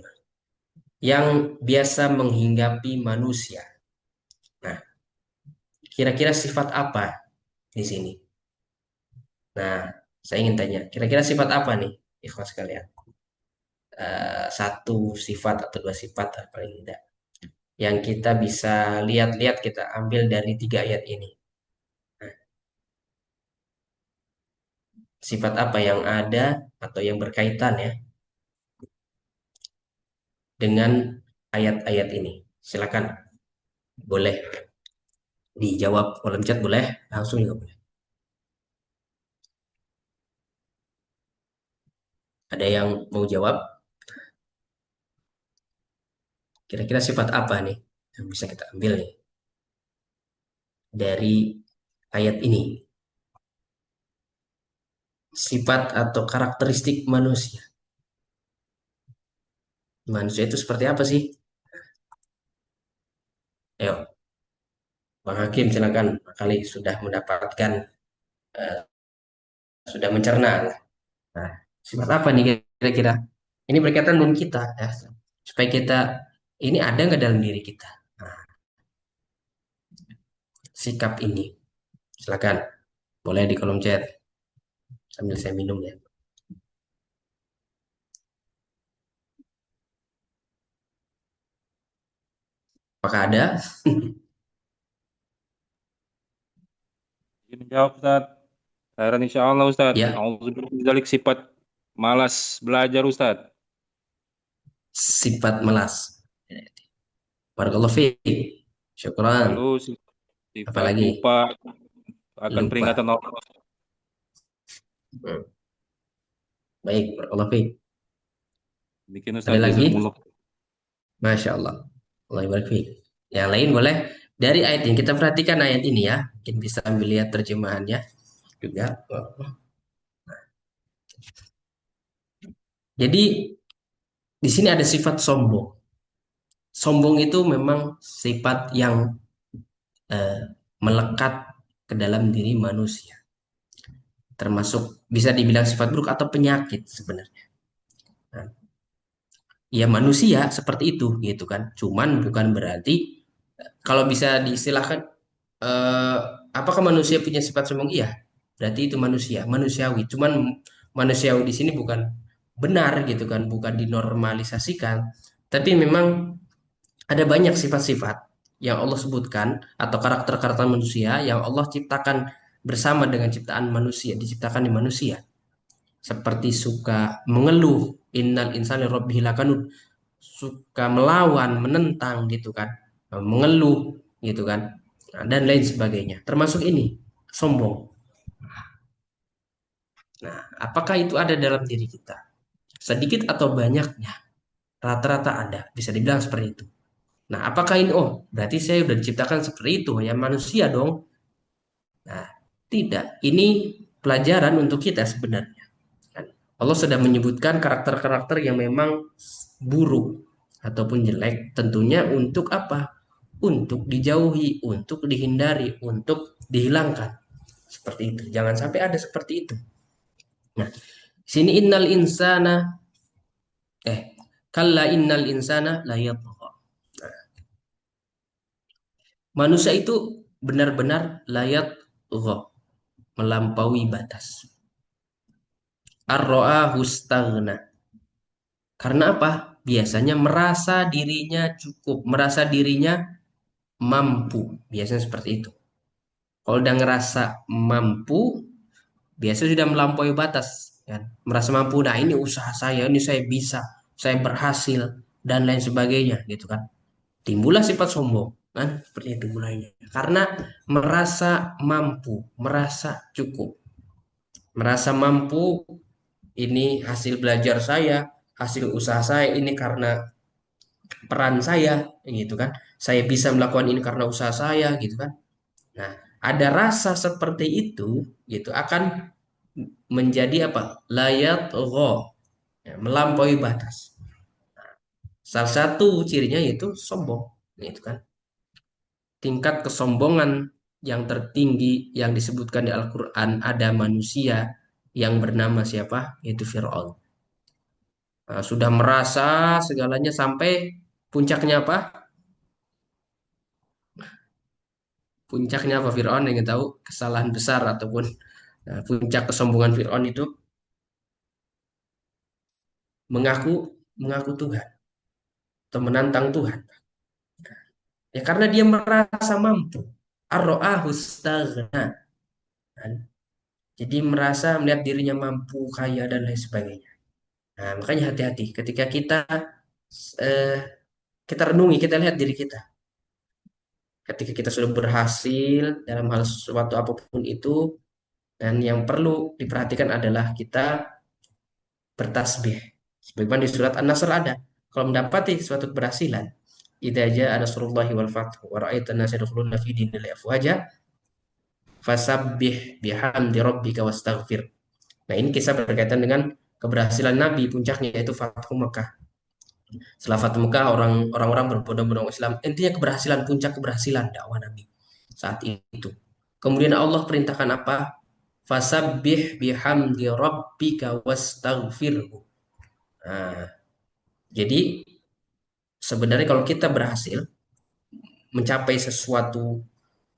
yang biasa menghinggapi manusia. Nah, kira-kira sifat apa di sini? Nah, saya ingin tanya, kira-kira sifat apa nih, ikhwas sekalian? Satu sifat atau 2 sifat lah paling tidak. Yang kita bisa lihat-lihat, kita ambil dari 3 ayat ini. Nah, sifat apa yang ada atau yang berkaitan ya dengan ayat-ayat ini? Silakan, boleh dijawab kolom chat, boleh langsung juga boleh. Ada yang mau jawab? Kira-kira sifat apa nih yang bisa kita ambil nih dari ayat ini? Sifat atau karakteristik manusia. Manusia itu seperti apa sih? Ayo, Bang Hakim silakan. Kali sudah mendapatkan, eh, sudah mencerna. Nah, sifat apa nih kira-kira? Ini berkaitan dengan kita ya. Supaya kita ini ada nggak dalam diri kita? Nah, sikap ini. Silakan. Boleh di kolom chat. Sambil saya minum ya. Apakah ada? Izin menjawab Ustaz. Khairan insyaallah Ustaz. Ya, Auzubillahi min dzalik, sifat malas belajar Ustaz. sifat melas. Barakallahu fiik. Syukran. Lalu sifat Apalagi? lupa akan Lupa. peringatan Allah. Baik, barakallahu fiik. Bikin Ustaz, Ada lagi? jazakumullah. Masya Allah. Allah barik fiik. Yang lain boleh. Dari ayat ini kita perhatikan ayat ini ya. Mungkin bisa ambil lihat terjemahannya juga. Jadi di sini ada sifat sombong. Sombong itu memang sifat yang melekat ke dalam diri manusia. Termasuk bisa dibilang sifat buruk atau penyakit sebenarnya. Nah, ya manusia seperti itu gitu kan. Cuman bukan berarti kalau bisa diistilahkan, eh, apakah manusia punya sifat sombong? Iya. Berarti itu manusia, manusiawi. Cuman manusiawi di sini bukan benar gitu kan, bukan dinormalisasikan. Tapi memang ada banyak sifat-sifat yang Allah sebutkan atau karakter-karakter manusia yang Allah ciptakan bersama dengan ciptaan manusia, diciptakan di manusia. Seperti suka mengeluh, innal insani rabbihi lakanud, suka melawan, menentang gitu kan, mengeluh gitu kan, dan lain sebagainya. Termasuk ini, sombong. Nah, apakah itu ada dalam diri kita? Sedikit atau banyaknya, Rata-rata ada, bisa dibilang seperti itu. Nah, apakah ini, oh, berarti saya sudah diciptakan seperti itu, ya manusia dong. Nah, tidak. Ini pelajaran untuk kita sebenarnya. Kan? Allah sudah menyebutkan karakter-karakter yang memang buruk ataupun jelek, tentunya untuk apa? Untuk dijauhi, untuk dihindari, untuk dihilangkan. Seperti itu. Jangan sampai ada seperti itu. Nah, sini innal insana kalla innal insana la yatgha. Manusia itu benar-benar layat gha, melampaui batas. Ar-ra'ahu istaghna. Karena apa? Biasanya merasa dirinya cukup, merasa dirinya mampu. Biasanya seperti itu. Kalau udah ngerasa mampu, biasanya sudah melampaui batas. Kan? Merasa mampu, nah ini usaha saya, ini saya bisa, saya berhasil, dan lain sebagainya. Gitu kan. Timbullah sifat sombong. Kan? Seperti itu mulainya. Karena merasa mampu, merasa cukup. Merasa mampu, ini hasil belajar saya, hasil usaha saya, ini karena peran saya, gitu kan. Saya bisa melakukan ini karena usaha saya, gitu kan. Nah, ada rasa seperti itu, gitu akan menjadi apa? Layat gho, ya, melampaui batas. Salah satu cirinya yaitu sombong, gitu kan. Tingkat kesombongan yang tertinggi yang disebutkan di Al-Quran, ada manusia yang bernama siapa? Yaitu Fir'aun. Nah, sudah merasa segalanya sampai puncaknya apa? Puncaknya apa Fir'aun yang tahu kesalahan besar ataupun puncak kesombongan Fir'aun itu mengaku mengaku Tuhan atau menantang Tuhan. Ya karena dia merasa mampu. Ar-ra'ahu istaghna. Kan? Jadi merasa melihat dirinya mampu, kaya dan lain sebagainya. Nah, makanya hati-hati ketika eh, kita renungi, kita lihat diri kita. Ketika kita sudah berhasil dalam hal sesuatu apapun itu, dan yang perlu diperhatikan adalah kita bertasbih. Sebagaimana di surat An-Nasr ada, kalau mendapati suatu keberhasilan, idza jaa nasrullahi wal fath wa ra'aitan nasa yadkhuluna fi dinillahi afwaja fasabbih bihamdi rabbika wastaghfir. Nah, ini kisah berkaitan dengan keberhasilan Nabi, puncaknya yaitu Fathu Mekah. Setelah Fathu Mekah, orang-orang berbondong-bondong Islam. Intinya keberhasilan, puncak keberhasilan dakwah Nabi saat itu. Kemudian Allah perintahkan apa? Fasabbih bihamdi rabbika wastaghfirhu. Nah, jadi sebenarnya kalau kita berhasil mencapai sesuatu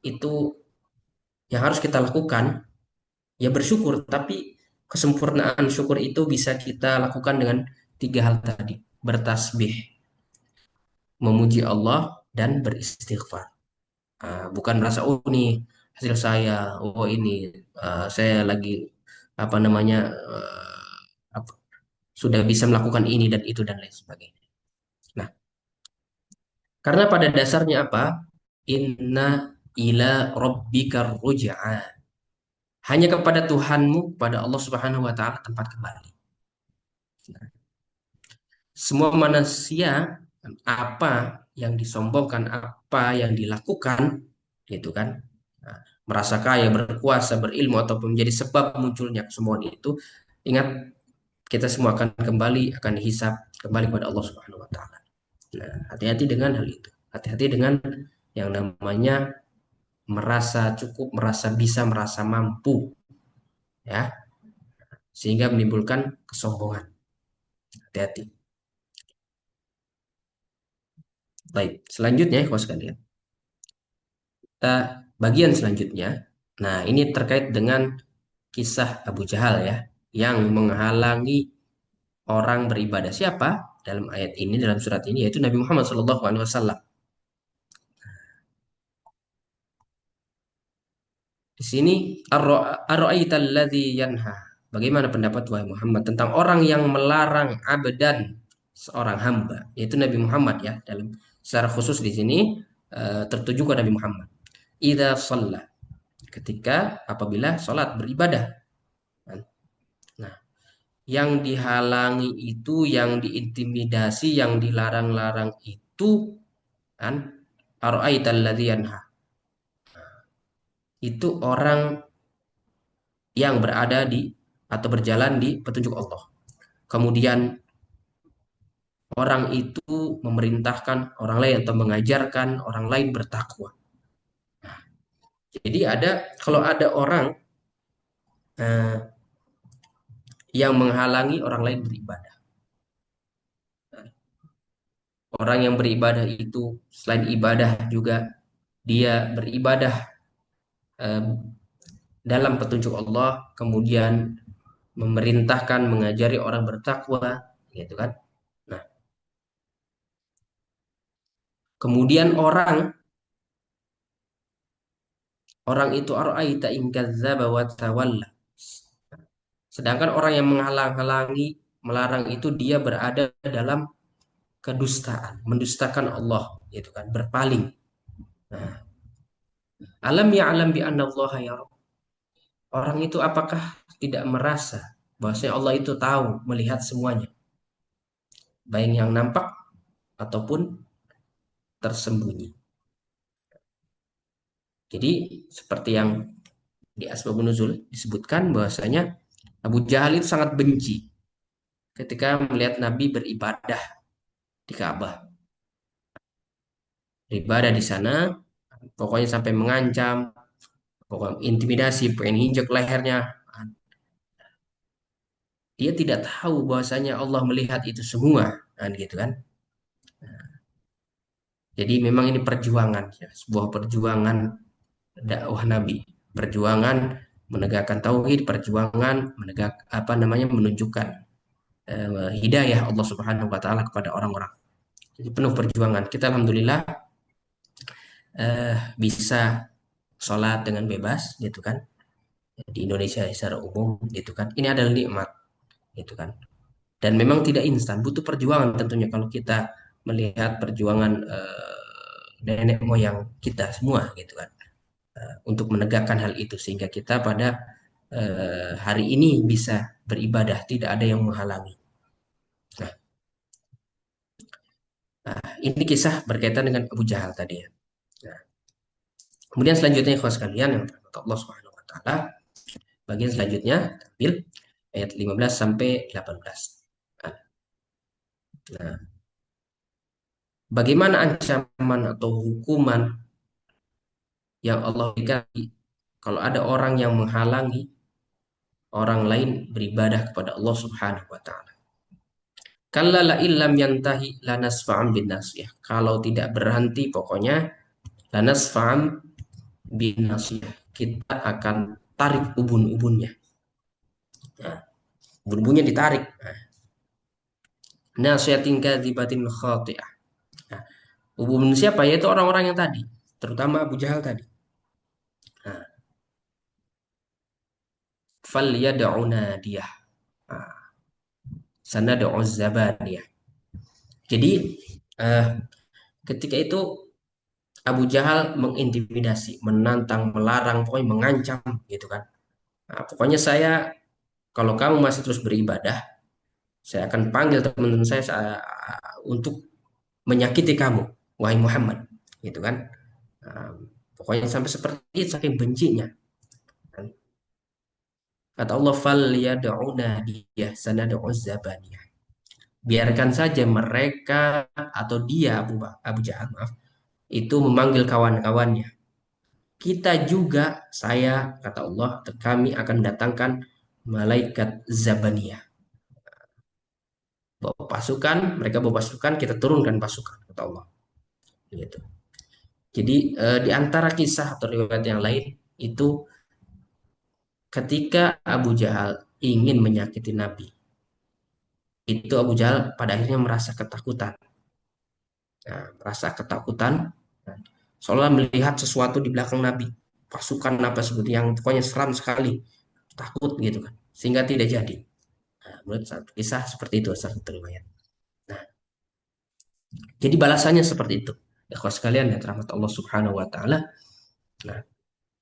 itu yang harus kita lakukan ya bersyukur, tapi kesempurnaan syukur itu bisa kita lakukan dengan tiga hal tadi: bertasbih, memuji Allah, dan beristighfar. Bukan merasa oh ini hasil saya, oh ini saya lagi apa namanya sudah bisa melakukan ini dan itu dan lain sebagainya. Nah, karena pada dasarnya apa? Inna ila rabbika ruj'a. Hanya kepada Tuhanmu, kepada Allah Subhanahu wa taala tempat kembali. Semua manusia apa yang disombongkan, apa yang dilakukan, gitu kan? Nah, merasa kaya, berkuasa, berilmu ataupun menjadi sebab munculnya kesombongan itu, ingat kita semua akan kembali, akan dihisab kembali kepada Allah Subhanahu wa taala. Nah, hati-hati dengan hal itu. Hati-hati dengan yang namanya merasa cukup, merasa bisa, merasa mampu, ya, sehingga menimbulkan kesombongan. Hati-hati. Baik, selanjutnya ya, sekalian. Kita bagian selanjutnya. Nah, ini terkait dengan kisah Abu Jahal ya, yang menghalangi orang beribadah. Siapa? Dalam ayat ini, dalam surat ini, yaitu Nabi Muhammad SAW. Di sini ar-ra'aital ladzi yanha. Bagaimana pendapat wahai Muhammad tentang orang yang melarang abdan, seorang hamba, yaitu Nabi Muhammad ya, dalam secara khusus di sini tertuju kepada Nabi Muhammad. Idza shalla, ketika apabila salat beribadah. Nah, yang dihalangi itu, yang diintimidasi, yang dilarang-larang itu kan ara'aital ladzi yanha. Itu orang yang berada di atau berjalan di petunjuk Allah. Kemudian orang itu memerintahkan orang lain atau mengajarkan orang lain bertakwa. Jadi kalau ada orang eh, yang menghalangi orang lain beribadah. Orang yang beribadah itu selain ibadah juga dia beribadah eh, dalam petunjuk Allah, kemudian memerintahkan, mengajari orang bertakwa, gitu kan. Nah, kemudian orang itu ara'aita in kadzdzaba wa tawalla. Sedangkan orang yang menghalang-halangi, melarang itu dia berada dalam kedustaan, mendustakan Allah, gitu kan, berpaling. Nah, alam ya'lam bi anna Allah yara. Orang itu apakah tidak merasa bahwasanya Allah itu tahu, melihat semuanya, baik yang nampak ataupun tersembunyi. Jadi seperti yang di Asbabun Nuzul disebutkan bahwasanya Abu Jahal itu sangat benci ketika melihat Nabi beribadah di Ka'bah. Beribadah di sana, pokoknya sampai mengancam, pokoknya intimidasi, pengen injek lehernya. Dia tidak tahu bahwasanya Allah melihat itu semua, kan gitu kan. Jadi memang ini perjuangan, ya, sebuah perjuangan dakwah Nabi, perjuangan menegakkan tauhid, perjuangan menunjukkan hidayah Allah Subhanahu wa taala kepada orang-orang. Jadi penuh perjuangan. Kita alhamdulillah bisa sholat dengan bebas gitu kan di Indonesia secara umum gitu kan. Ini adalah nikmat gitu kan. Dan memang tidak instan, butuh perjuangan tentunya kalau kita melihat perjuangan nenek moyang kita semua gitu kan. Untuk menegakkan hal itu sehingga kita pada hari ini bisa beribadah, tidak ada yang menghalangi. Ini kisah berkaitan dengan Abu Jahal tadi ya. Nah, kemudian selanjutnya ikhwas sekalian yang dirahmati Allah Subhanahu wa taala, bagian selanjutnya ambil ayat 15 sampai 18. Nah, bagaimana ancaman atau hukuman yang Allah berikan kalau ada orang yang menghalangi orang lain beribadah kepada Allah Subhanahu wa taala. Kalla la illam yantahi lanasfa'am bin nasiyah. Kalau tidak berhenti pokoknya lanasfa'am bin nasiyah. Kita akan tarik ubun-ubunnya. Nah, ubun-ubunnya ditarik. Nasiyatin kadzibatin khati'ah. Nah, ubun siapa? Yaitu orang-orang yang tadi, terutama Abu Jahal tadi. Nah, falyad'u nadiyah. Nah, sanad'u zabaniyah. Jadi ketika itu Abu Jahal mengintimidasi, menantang, melarang, pokoknya mengancam gitu kan. Nah, pokoknya kalau kamu masih terus beribadah, saya akan panggil teman-teman saya untuk menyakiti kamu, wahai Muhammad, gitu kan. Nah, pokoknya sampai seperti itu, saking bencinya. Kata Allah, fal yad'una dia sanad'u zabaniyah. Biarkan saja mereka atau dia Abu Jahal, maaf, itu memanggil kawan-kawannya. Kita juga, kata Allah, kami akan mendatangkan malaikat Zabaniyah. Mereka bawa pasukan, kita turunkan pasukan, kata Allah. Gitu. Jadi di antara kisah atau riwayat yang lain itu ketika Abu Jahal ingin menyakiti Nabi, itu Abu Jahal pada akhirnya merasa ketakutan. Nah, merasa ketakutan, seolah melihat sesuatu di belakang Nabi, pasukan apa seperti yang pokoknya seram sekali, takut gitu kan, sehingga tidak jadi. Nah, menurut satu kisah seperti itu satu riwayat. Nah, jadi balasannya seperti itu. Ikhwas sekalian yang rahmat Allah Subhanahu wa taala. Nah,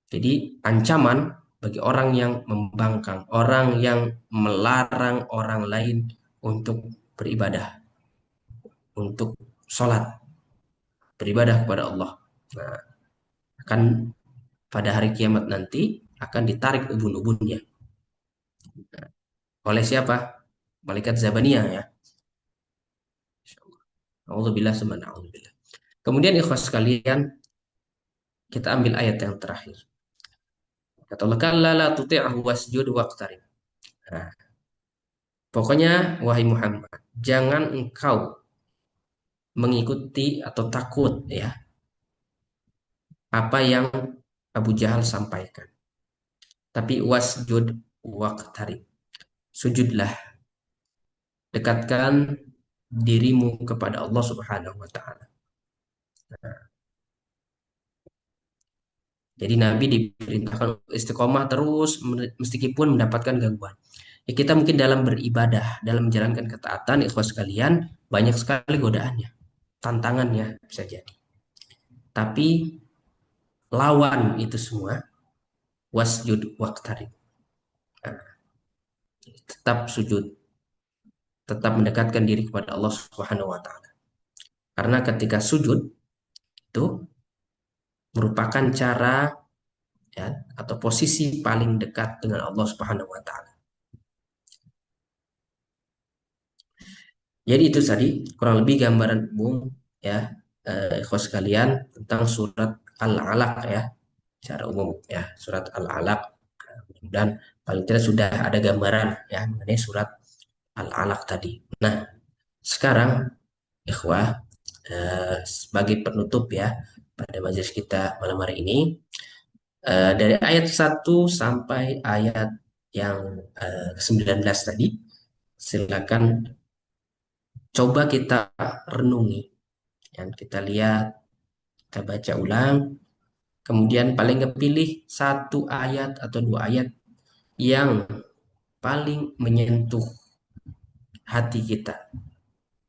jadi ancaman bagi orang yang membangkang, orang yang melarang orang lain untuk beribadah, untuk sholat, beribadah kepada Allah. Nah, akan pada hari kiamat nanti akan ditarik ubun-ubunnya. Oleh siapa? Malaikat Zabaniyah ya. Alhamdulillah semana alhamdulillah. Kemudian ikhwas sekalian, kita ambil ayat yang terakhir. Kata Allah, "Kalla la tuti'hu wasjud waqtarib." Nah, pokoknya wahai Muhammad, jangan engkau mengikuti atau takut ya apa yang Abu Jahal sampaikan. Tapi wasjud waqtarib. Sujudlah, dekatkan dirimu kepada Allah Subhanahu wa taala. Jadi Nabi diperintahkan istiqomah terus meskipun mendapatkan gangguan. Ya, kita mungkin dalam beribadah, dalam menjalankan ketaatan, ikhwas sekalian, banyak sekali godaannya, tantangannya bisa jadi. Tapi lawan itu semua, wasjud waqtarib. Nah, tetap sujud, tetap mendekatkan diri kepada Allah Subhanahu wa taala. Karena ketika sujud itu merupakan cara ya atau posisi paling dekat dengan Allah Subhanahu wa taala. Jadi itu tadi kurang lebih gambaran umum ya ikhwas sekalian tentang surat Al-Alaq ya secara umum ya surat Al-Alaq dan paling tidak sudah ada gambaran ya mengenai surat Al-Alaq tadi. Nah, sekarang ikhwah sebagai penutup ya pada majelis kita malam hari ini dari ayat 1 sampai ayat yang 19 tadi silakan coba kita renungi dan kita lihat, kita baca ulang, kemudian paling kepilih satu ayat atau dua ayat yang paling menyentuh hati kita,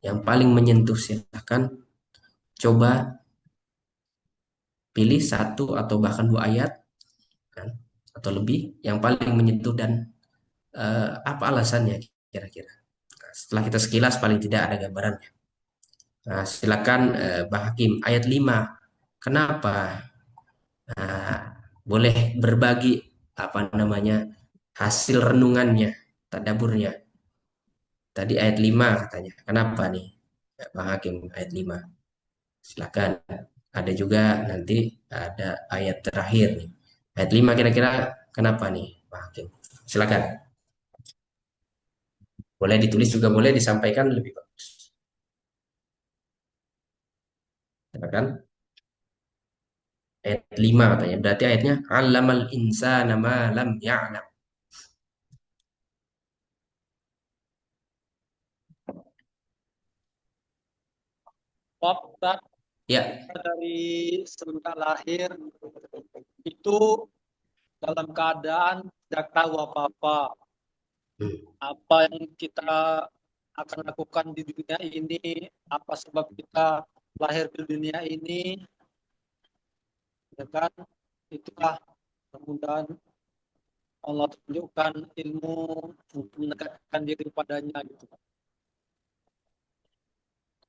yang paling menyentuh silakan coba pilih satu atau bahkan dua ayat kan, atau lebih yang paling menyentuh dan apa alasannya kira-kira. Nah, setelah kita sekilas paling tidak ada gambarannya. Nah, silakan Bang Hakim ayat 5. Kenapa? Nah, boleh berbagi apa namanya hasil renungannya, tadaburnya. Tadi ayat 5 katanya. Kenapa nih? Bang Hakim ayat 5. Silakan. Ada juga nanti ada ayat terakhir nih. Ayat 5 kira-kira kenapa nih, Bang Hakim? Silakan. Boleh ditulis juga boleh disampaikan lebih bagus. Silakan. Ayat 5 katanya. Berarti ayatnya 'allamal insana ma lam ya'lam. Waktu Ya, dari semenjak lahir itu dalam keadaan tidak tahu apa-apa. Apa yang kita akan lakukan di dunia ini, apa sebab kita lahir di dunia ini, ya kan? Itulah mudah-mudahan Allah tunjukkan ilmu untuk mendekatkan diri padanya gitu.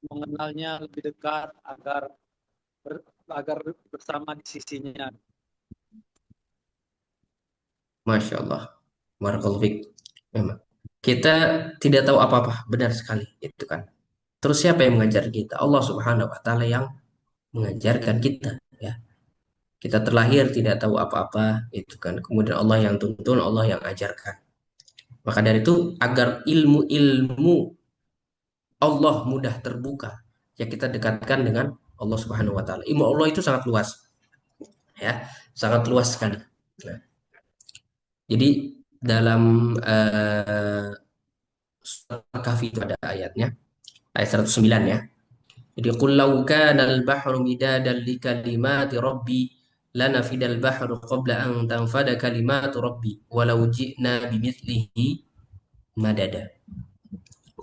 Mengenalnya lebih dekat agar bersama di sisinya. Masya Allah. Barakallahu fiik. Memang. Kita tidak tahu apa-apa, benar sekali itu kan. Terus siapa yang mengajar kita? Allah Subhanahu wa taala yang mengajarkan kita ya. Kita terlahir tidak tahu apa-apa itu kan. Kemudian Allah yang tuntun, Allah yang ajarkan. Maka dari itu agar ilmu-ilmu Allah mudah terbuka, ya kita dekatkan dengan Allah Subhanahu wa taala. Ilmu Allah itu sangat luas. Ya, sangat luas sekali. Nah, jadi dalam surat Al-Kahfi itu ada ayatnya, ayat 109 ya. Jadi qul law kana al-bahru midadan li kalimati rabbi lanafidal bahru qabla an tanfada kalimatu rabbi walau ji'na bimithlihi madada.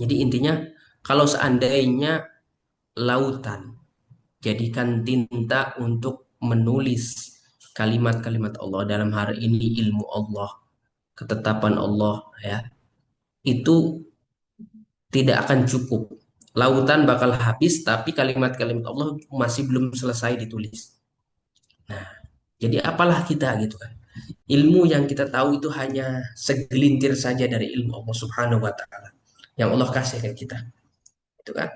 Jadi intinya kalau seandainya lautan jadikan tinta untuk menulis kalimat-kalimat Allah, dalam hari ini ilmu Allah, ketetapan Allah, ya, itu tidak akan cukup. Lautan bakal habis, tapi kalimat-kalimat Allah masih belum selesai ditulis. Nah, jadi apalah kita gitu kan. Ilmu yang kita tahu itu hanya segelintir saja dari ilmu Allah Subhanahu wa taala yang Allah kasih ke kita. Itu kan.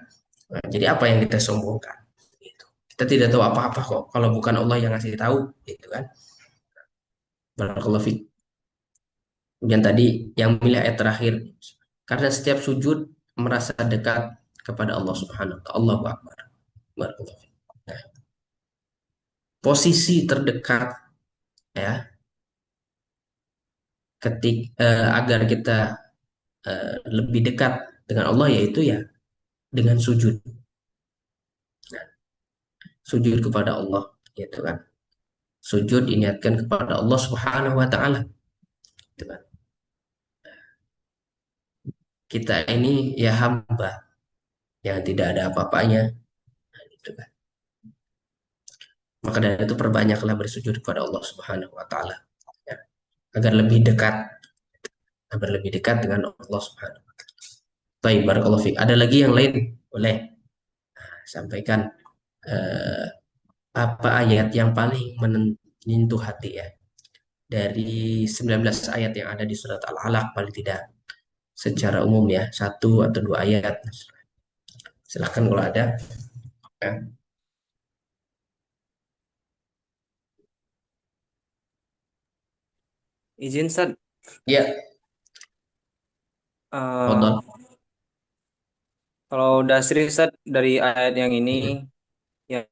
Nah, jadi apa yang kita sombongkan? Gitu. Kita tidak tahu apa-apa kok kalau bukan Allah yang ngasih tahu, gitu kan. Barakallahu fiik. Kemudian tadi yang milih ayat terakhir, karena setiap sujud merasa dekat kepada Allah Subhanahu wa taala. Allahu Akbar. Barakallahu fiik. Nah, posisi terdekat, ya, agar kita lebih dekat dengan Allah, yaitu ya dengan sujud. Nah, sujud kepada Allah, gitu kan. Sujud diniatkan kepada Allah Subhanahu wa taala, gitu kan. Kita ini ya hamba yang tidak ada apa-apanya, gitu kan. Maka dari itu perbanyaklah bersujud kepada Allah Subhanahu wa taala, ya, agar lebih dekat, dengan Allah Subhanahu wa taala. Baik, barakallahu fiik. Ada lagi yang lain? Boleh sampaikan eh, apa ayat yang paling menyentuh hati, ya, dari 19 ayat yang ada di surat Al-Alaq, paling tidak secara umum, ya, satu atau dua ayat. Silahkan kalau ada, ya. Izin Ustaz, Ya, eh, Fadol. kalau dasri Ustaz dari ayat yang ini Hmm. yang,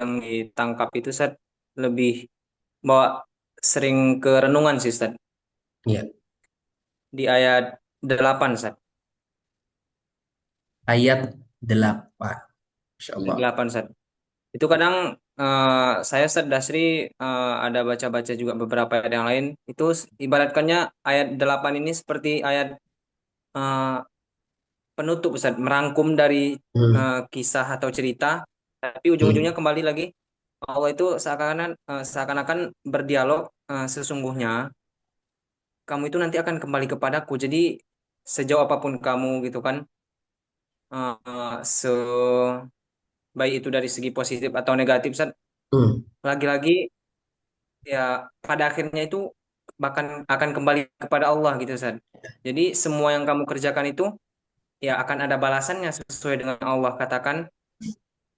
yang ditangkap itu Ustaz lebih bawa sering ke renungan sih Ustaz. Ya, Di ayat 8 Ustaz. ayat 8. Insya Ayat Allah. 8 Ustaz. Itu kadang saya Ustaz Dasri ada baca-baca juga beberapa ayat yang lain. Itu ibaratkannya ayat 8 ini seperti ayat eh, penutup Ustaz, merangkum dari Hmm. kisah atau cerita, tapi Hmm. ujung-ujungnya kembali lagi Allah itu seakan-akan berdialog, sesungguhnya kamu itu nanti akan kembali kepadaku. Jadi sejauh apapun kamu gitu kan, sebaik itu dari segi positif atau negatif, Ustaz, Hmm. lagi-lagi ya pada akhirnya itu bahkan akan kembali kepada Allah gitu Ustaz. Jadi semua yang kamu kerjakan itu ya akan ada balasannya sesuai dengan Allah katakan,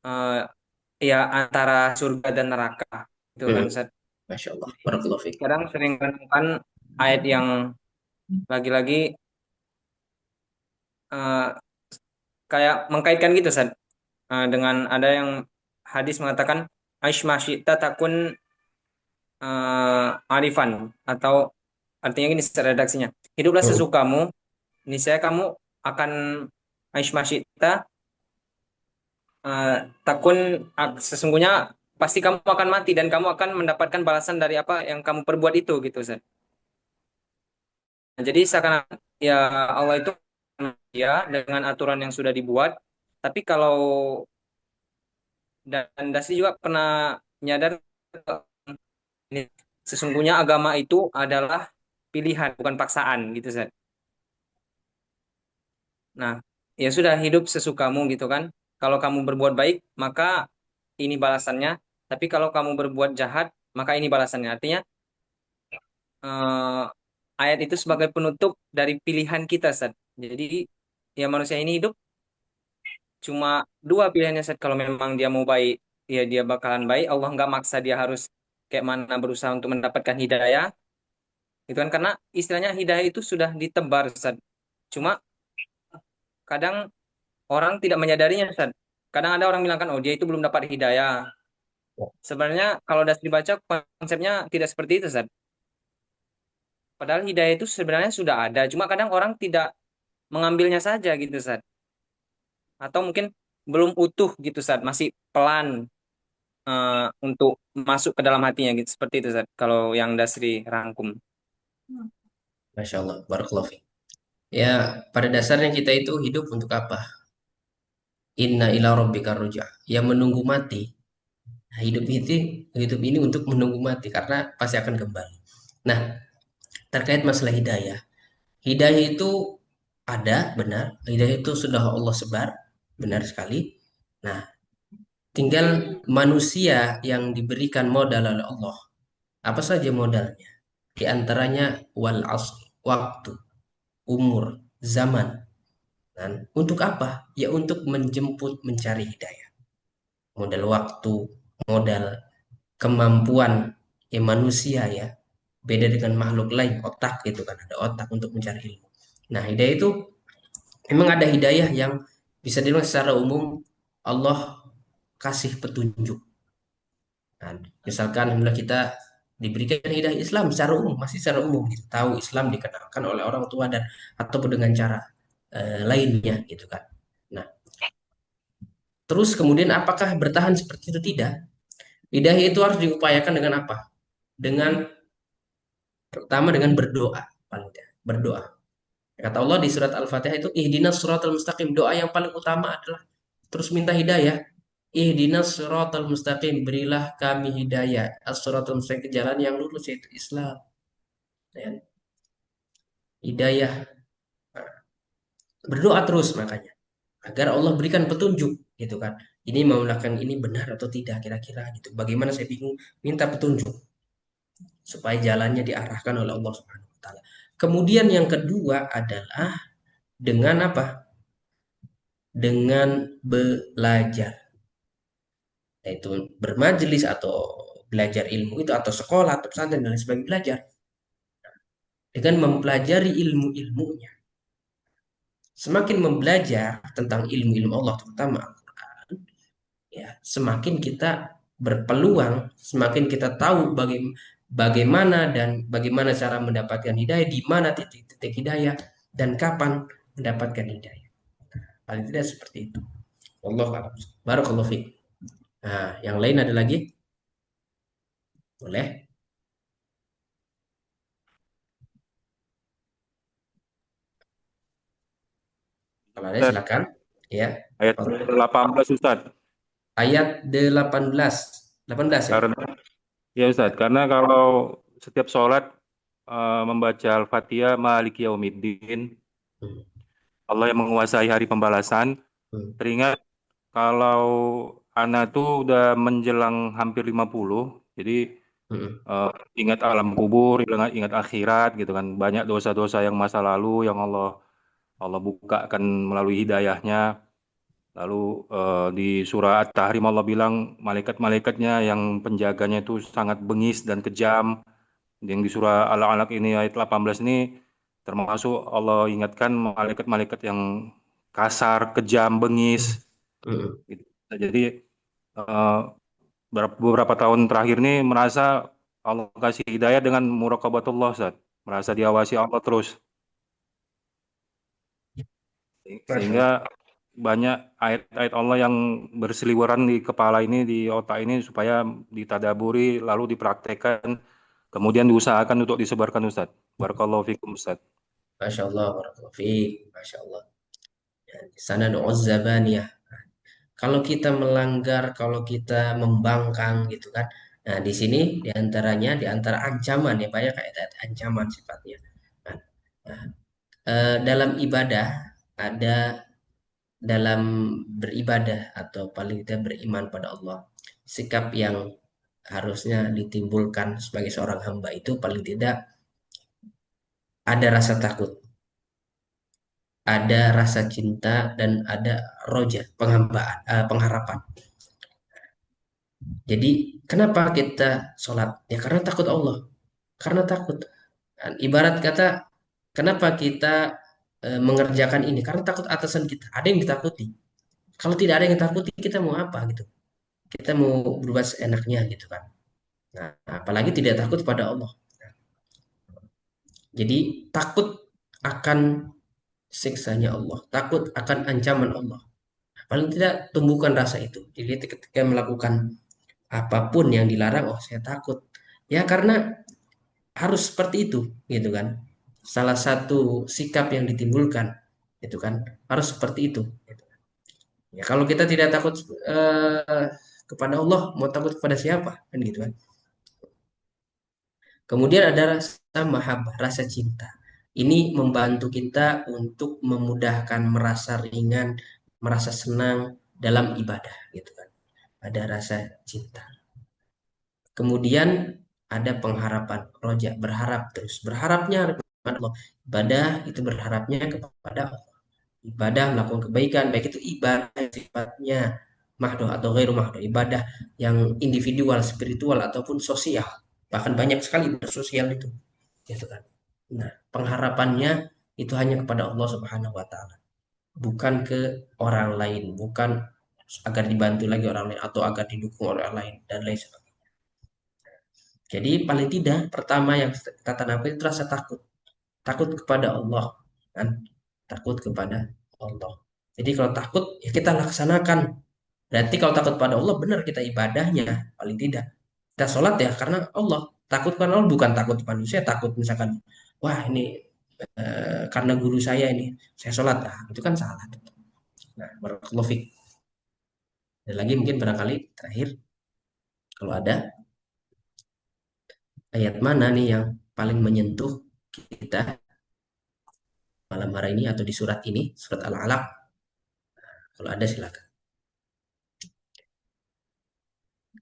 eh, ya antara surga dan neraka itu kan Hmm. Ustaz. Masya Allah. Barakallahu fiik. Kadang sering menemukan ayat yang lagi-lagi eh, kayak mengkaitkan gitu Ustaz. Dengan ada yang hadis mengatakan aish masyita takun arifan, atau artinya gini secara redaksinya, hiduplah Hmm. sesukamu, niscaya kamu akan aish masyita, takun sesungguhnya pasti kamu akan mati dan kamu akan mendapatkan balasan dari apa yang kamu perbuat itu gitu Ustaz. Nah, jadi seakan ya Allah itu ya dengan aturan yang sudah dibuat, tapi kalau dan Dasi juga pernah nyadar ini, sesungguhnya agama itu adalah pilihan bukan paksaan gitu Ustaz. Nah, ya sudah hidup sesukamu gitu kan. Kalau kamu berbuat baik, maka ini balasannya. Tapi kalau kamu berbuat jahat, maka ini balasannya. Artinya eh, ayat itu sebagai penutup dari pilihan kita, Ustaz. Jadi ya manusia ini hidup cuma dua pilihannya, Ustaz. Kalau memang dia mau baik, ya dia bakalan baik. Allah nggak maksa dia harus kayak mana berusaha untuk mendapatkan hidayah. Itu kan karena istilahnya hidayah itu sudah ditebar, Ustaz. Cuma kadang orang tidak menyadarinya, Ustaz. Kadang ada orang bilang kan, oh dia itu belum dapat hidayah. Sebenarnya kalau sudah dibaca konsepnya tidak seperti itu, Ustaz. Padahal hidayah itu sebenarnya sudah ada, cuma kadang orang tidak mengambilnya saja gitu, Ustaz. Atau mungkin belum utuh gitu, Ustaz. Masih pelan untuk masuk ke dalam hatinya gitu. Seperti itu, Ustaz. Kalau yang Dasri rangkum. Masya Allah. Barakallahu fiik. Ya, pada dasarnya kita itu hidup untuk apa? Inna ila rabbika ruj'a. Ya menunggu mati. Nah, hidup ini untuk menunggu mati karena pasti akan kembali. Nah, terkait masalah hidayah. Hidayah itu ada, benar. Hidayah itu sudah Allah sebar, benar sekali. Nah, tinggal manusia yang diberikan modal oleh Allah. Apa saja modalnya? Di antaranya wal asr, waktu, umur, zaman. Dan untuk apa? Ya untuk menjemput mencari hidayah. Modal waktu, modal kemampuan manusia ya. Beda dengan makhluk lain, otak gitu kan. Ada otak untuk mencari ilmu. Nah, hidayah itu memang ada hidayah yang bisa dibilang secara umum Allah kasih petunjuk. Nah, misalkan alhamdulillah kita diberikan hidayah Islam secara umum, masih secara umum gitu. Tahu Islam dikenalkan oleh orang tua dan ataupun dengan cara lainnya gitu kan. Nah, terus kemudian apakah bertahan seperti itu? Tidak. Hidayah itu harus diupayakan dengan apa? Dengan pertama dengan berdoa, paling tidak. Berdoa. Kata Allah di surat Al-Fatihah itu ihdinas siratal mustaqim. Doa yang paling utama adalah terus minta hidayah. Ihdinas siratal mustaqim, berilah kami hidayah. As-siratal mustaqim, ke jalan yang lurus yaitu Islam. Ya. Hidayah. Nah, berdoa terus makanya agar Allah berikan petunjuk gitu kan. Ini mau melakukan ini benar atau tidak kira-kira gitu. Bagaimana saya bingung, minta petunjuk supaya jalannya diarahkan oleh Allah Subhanahu wa taala. Kemudian yang kedua adalah dengan apa? Dengan belajar. Yaitu bermajelis atau belajar ilmu itu atau sekolah atau pesantren dan lain sebagainya belajar. Dengan mempelajari ilmu-ilmunya. Semakin membelajar tentang ilmu-ilmu Allah terutama Al-Quran, ya, semakin kita berpeluang, semakin kita tahu bagaimana dan bagaimana cara mendapatkan hidayah, di mana titik-titik hidayah dan kapan mendapatkan hidayah. Paling tidak seperti itu. Allah a'lam. Barakallahu fiik. Nah, yang lain ada lagi? Boleh? Kalau ada silakan. Ya. Ayat 18 Ustaz. Ayat 18. 18 ya? Karena ya Ustaz, karena kalau setiap sholat membaca Al-Fatihah Maliki Yaumiddin, Hmm. Allah yang menguasai hari pembalasan, teringat kalau Ana tuh udah menjelang hampir 50, jadi ingat alam kubur, ingat akhirat gitu kan. Banyak dosa-dosa yang masa lalu yang Allah bukakan melalui hidayahnya. Lalu di surah At-Tahrim Allah bilang malaikat-malaikatnya yang penjaganya itu sangat bengis dan kejam. Yang di surah Al-Alaq ini ayat 18 ini termasuk Allah ingatkan malaikat-malaikat yang kasar, kejam, bengis. Gitu. Jadi beberapa tahun terakhir ini merasa Allah kasih hidayah dengan muraqabatullah, Ustaz. Merasa diawasi Allah terus. Sehingga banyak ayat-ayat Allah yang berseliweran di kepala ini, di otak ini, supaya ditadaburi, lalu dipraktekkan, kemudian diusahakan untuk disebarkan, Ustaz. Barakallahu fikum, Ustaz. Masya Allah, barakallahu fiik. Masya Allah. Ya, di sana doa zabaniyah. Kalau kita melanggar, kalau kita membangkang gitu kan. Nah, di sini diantaranya, di antara ancaman ya, banyak ayat-ayat ancaman sifatnya. Nah, dalam ibadah ada dalam beribadah atau paling tidak beriman pada Allah, sikap yang harusnya ditimbulkan sebagai seorang hamba itu paling tidak ada rasa takut, ada rasa cinta, dan ada roja, pengharapan. Jadi kenapa kita sholat? Ya karena takut Allah, karena takut. Dan ibarat kata, kenapa kita mengerjakan ini? Karena takut atasan kita. Ada yang ditakuti. Kalau tidak ada yang ditakuti, kita mau apa gitu? Kita mau berbuat seenaknya gitu kan. Nah, apalagi tidak takut pada Allah. Jadi takut akan siksanya Allah, takut akan ancaman Allah. Paling tidak tumbuhkan rasa itu. Jadi ketika melakukan apapun yang dilarang, oh saya takut. Ya karena harus seperti itu, gitu kan. Salah satu sikap yang ditimbulkan, itu kan harus seperti itu. Gitu. Ya kalau kita tidak takut kepada Allah, mau takut kepada siapa? Kan gitu kan. Kemudian ada rasa mahabbah, rasa cinta. Ini membantu kita untuk memudahkan, merasa ringan, merasa senang dalam ibadah gitu kan. Ada rasa cinta. Kemudian ada pengharapan, roja, berharap terus. Berharapnya kepada Allah. Ibadah itu berharapnya kepada Allah. Ibadah melakukan kebaikan, baik itu ibadah sifatnya mahdoh atau ghairu mahdoh, ibadah yang individual, spiritual ataupun sosial. Bahkan banyak sekali ibadah sosial itu, gitu kan. Nah, pengharapannya itu hanya kepada Allah Subhanahu wa taala, bukan ke orang lain, bukan agar dibantu lagi orang lain atau agar didukung oleh orang lain dan lain sebagainya. Jadi paling tidak pertama yang kata Nabi itu rasa takut. Takut kepada Allah kan? Takut kepada Allah. Jadi kalau takut ya kita laksanakan. Berarti kalau takut pada Allah benar kita ibadahnya paling tidak. Kita sholat ya karena Allah. Takut kepada Allah bukan takut manusia, takut misalkan wah ini karena guru saya ini saya sholat, nah, itu kan salah. Nah, barakallahu fiik. Dan lagi mungkin barangkali terakhir kalau ada ayat mana nih yang paling menyentuh kita malam hari ini atau di surat ini, surat Al-Alaq. Kalau ada silakan.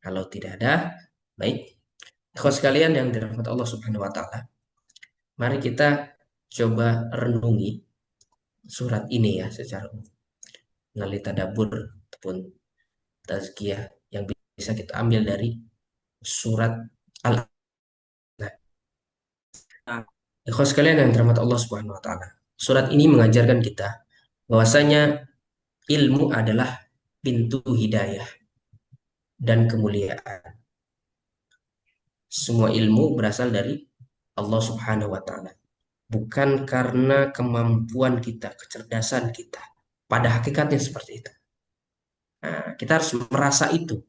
Kalau tidak ada, baik. Ikhwas sekalian yang dirahmati Allah Subhanahu wa taala. Mari kita coba renungi surat ini ya secara umum. Melalui tadabbur ataupun tazkiyah yang bisa kita ambil dari surat Al-Alaq. Nah, ikhwas sekalian yang dirahmati Allah Subhanahu wa taala. Surat ini mengajarkan kita bahwasanya ilmu adalah pintu hidayah dan kemuliaan. Semua ilmu berasal dari Allah Subhanahu wa taala. Bukan karena kemampuan kita, kecerdasan kita. Pada hakikatnya seperti itu. Nah, kita harus merasa itu.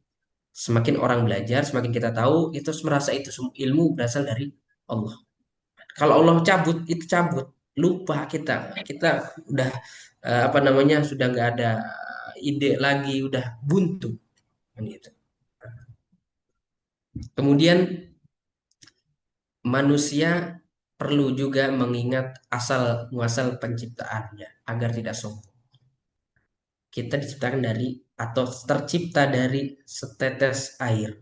Semakin orang belajar, semakin kita tahu, itu harus merasa itu. Semua ilmu berasal dari Allah. Kalau Allah cabut, itu cabut. Lupa kita. Kita udah apa namanya, sudah nggak ada ide lagi, udah buntu. Gitu. Kemudian manusia perlu juga mengingat asal muasal penciptaannya agar tidak sombong. Kita diciptakan dari atau tercipta dari setetes air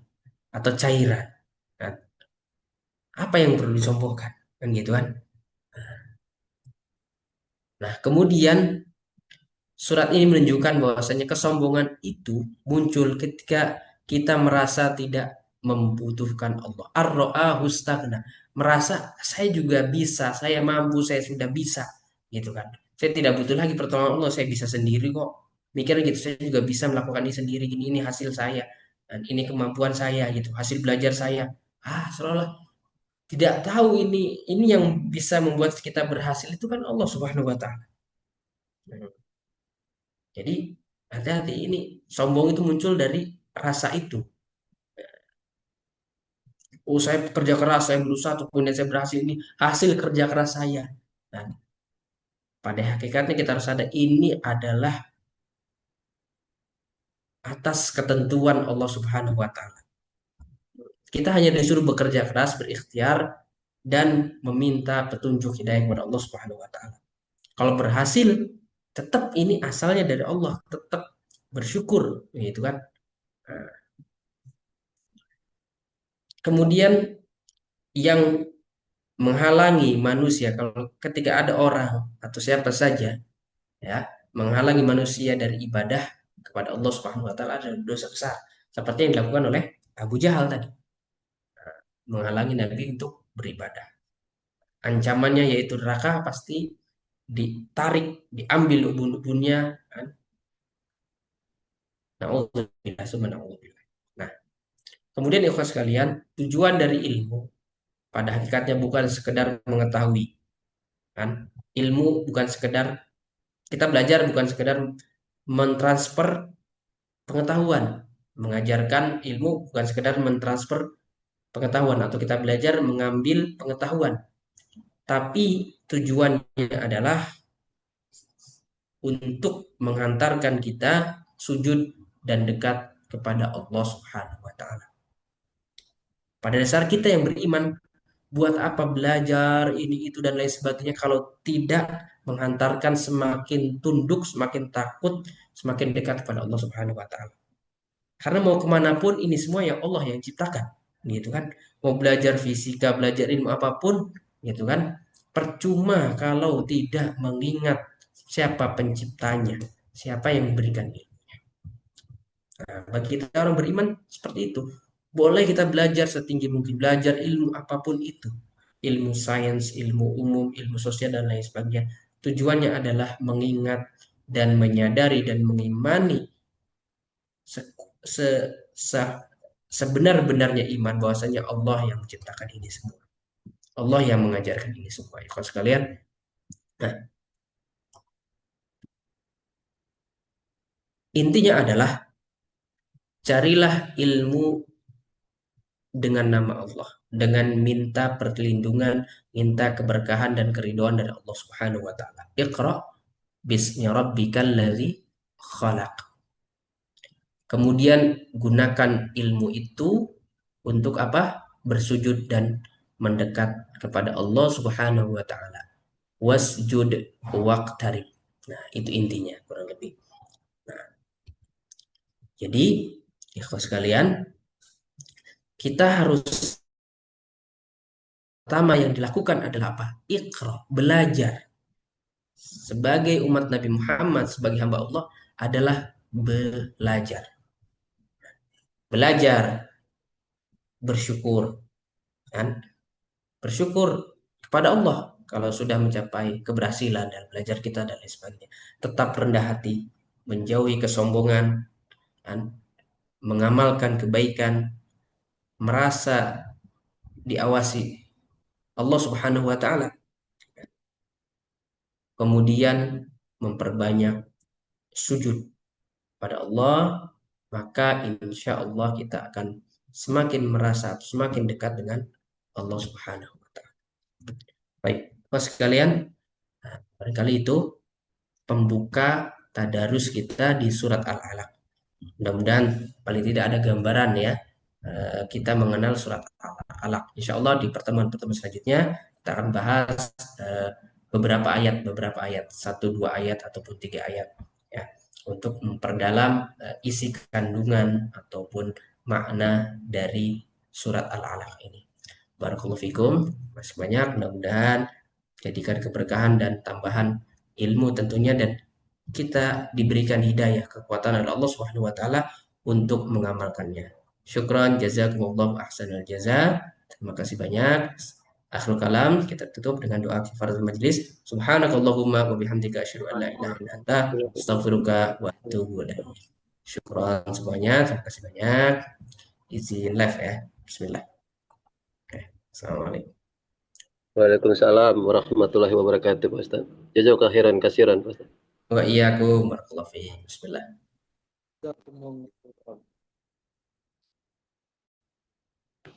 atau cairan. Kan? Apa yang perlu disombongkan? Kan gitu kan? Nah, kemudian surat ini menunjukkan bahwasanya kesombongan itu muncul ketika kita merasa tidak membutuhkan Allah. Ar-ra'ahu istaghna. Merasa saya juga bisa, saya mampu, saya sudah bisa, gitu kan. Saya tidak butuh lagi pertolongan Allah, saya bisa sendiri kok. Mikir gitu, saya juga bisa melakukan ini sendiri, ini hasil saya. Dan ini kemampuan saya gitu, hasil belajar saya. Seolah tidak tahu ini yang bisa membuat kita berhasil itu kan Allah Subhanahu wa taala. Jadi hati-hati, ini sombong itu muncul dari rasa itu. Oh, saya kerja keras, saya berusaha untuk kemudian saya berhasil, ini hasil kerja keras saya. Nah, pada hakikatnya kita harus sadar ini adalah atas ketentuan Allah Subhanahu wa taala. Kita hanya disuruh bekerja keras, berikhtiar dan meminta petunjuk hidayah kepada Allah Subhanahu wa taala. Kalau berhasil, tetap ini asalnya dari Allah, tetap bersyukur, gitu kan. Nah, kemudian yang menghalangi manusia kalau ketika ada orang atau siapa saja ya menghalangi manusia dari ibadah kepada Allah Subhanahu wa taala adalah dosa besar seperti yang dilakukan oleh Abu Jahal tadi, menghalangi Nabi untuk beribadah. Ancamannya yaitu neraka, pasti ditarik, diambil ubun-ubunnya kan. Nah, kemudian ikhwas sekalian, tujuan dari ilmu pada hakikatnya bukan sekedar mengetahui kan. Ilmu bukan sekedar kita belajar, bukan sekedar mentransfer pengetahuan. Mengajarkan ilmu bukan sekedar mentransfer pengetahuan atau kita belajar mengambil pengetahuan. Tapi tujuannya adalah untuk menghantarkan kita sujud dan dekat kepada Allah Subhanahu wa taala. Pada dasar kita yang beriman, buat apa belajar ini itu dan lain sebagainya kalau tidak menghantarkan semakin tunduk, semakin takut, semakin dekat kepada Allah Subhanahu wa taala. Karena mau kemanapun ini semua yang Allah yang ciptakan, gitu kan. Mau belajar fisika, belajar ilmu apapun, gitu kan. Percuma kalau tidak mengingat siapa penciptanya, siapa yang memberikan ini. Nah, bagi kita orang beriman seperti itu. Boleh kita belajar setinggi mungkin, belajar ilmu apapun itu. Ilmu sains, ilmu umum, ilmu sosial, dan lain sebagainya. Tujuannya adalah mengingat dan menyadari dan mengimani sebenar-benarnya iman bahwasanya Allah yang menciptakan ini semua. Allah yang mengajarkan ini semua. Ikhwan sekalian. Nah, intinya adalah carilah ilmu dengan nama Allah, dengan minta perlindungan, minta keberkahan dan keridhaan dari Allah Subhanahu wa taala. Iqra bismi rabbikal ladzi khalaq. Kemudian gunakan ilmu itu untuk apa? Bersujud dan mendekat kepada Allah Subhanahu wa taala. Wasjud waqtarib. Nah, itu intinya kurang lebih. Nah, jadi ikhwas sekalian, kita harus pertama yang dilakukan adalah apa? Iqra, belajar. Sebagai umat Nabi Muhammad, sebagai hamba Allah adalah belajar. Belajar, bersyukur, kan? Bersyukur kepada Allah kalau sudah mencapai keberhasilan dan belajar kita dan lain sebagainya. Tetap rendah hati, menjauhi kesombongan, kan? Mengamalkan kebaikan, merasa diawasi Allah Subhanahu wa taala. Kemudian memperbanyak sujud pada Allah, maka insya Allah kita akan semakin merasa, semakin dekat dengan Allah Subhanahu wa taala. Baik, Mas sekalian, barangkali itu pembuka tadarus kita di surat Al-Alaq. Mudah-mudahan paling tidak ada gambaran ya, kita mengenal surat Al-Alaq. Insya Allah di pertemuan-pertemuan selanjutnya kita akan bahas beberapa ayat, 1-2 ayat ataupun 3 ayat ya, untuk memperdalam isi kandungan ataupun makna dari surat Al-Alaq ini. Barakallahu fikum, masih banyak, mudah-mudahan jadikan keberkahan dan tambahan ilmu tentunya, dan kita diberikan hidayah, kekuatan oleh Allah Subhanahu wa taala untuk mengamalkannya. Syukran, jazakumullah ahsanal jaza. Terima kasih banyak. Akhirul kalam, kita tutup dengan doa kifaratul majlis. Subhanakallahumma wa bihamdika asyhadu an la ilaha illa anta astaghfiruka wa atubu ilaik. Syukran semuanya, terima kasih banyak. Izin live ya. Bismillah. Oke. Assalamualaikum. Waalaikumsalam warahmatullahi wabarakatuh, Pak Ustaz. Jazakallahu khairan kasiran, Pak Ustaz. Wa iyyakum warahmatullahi wabarakatuh. Bismillah.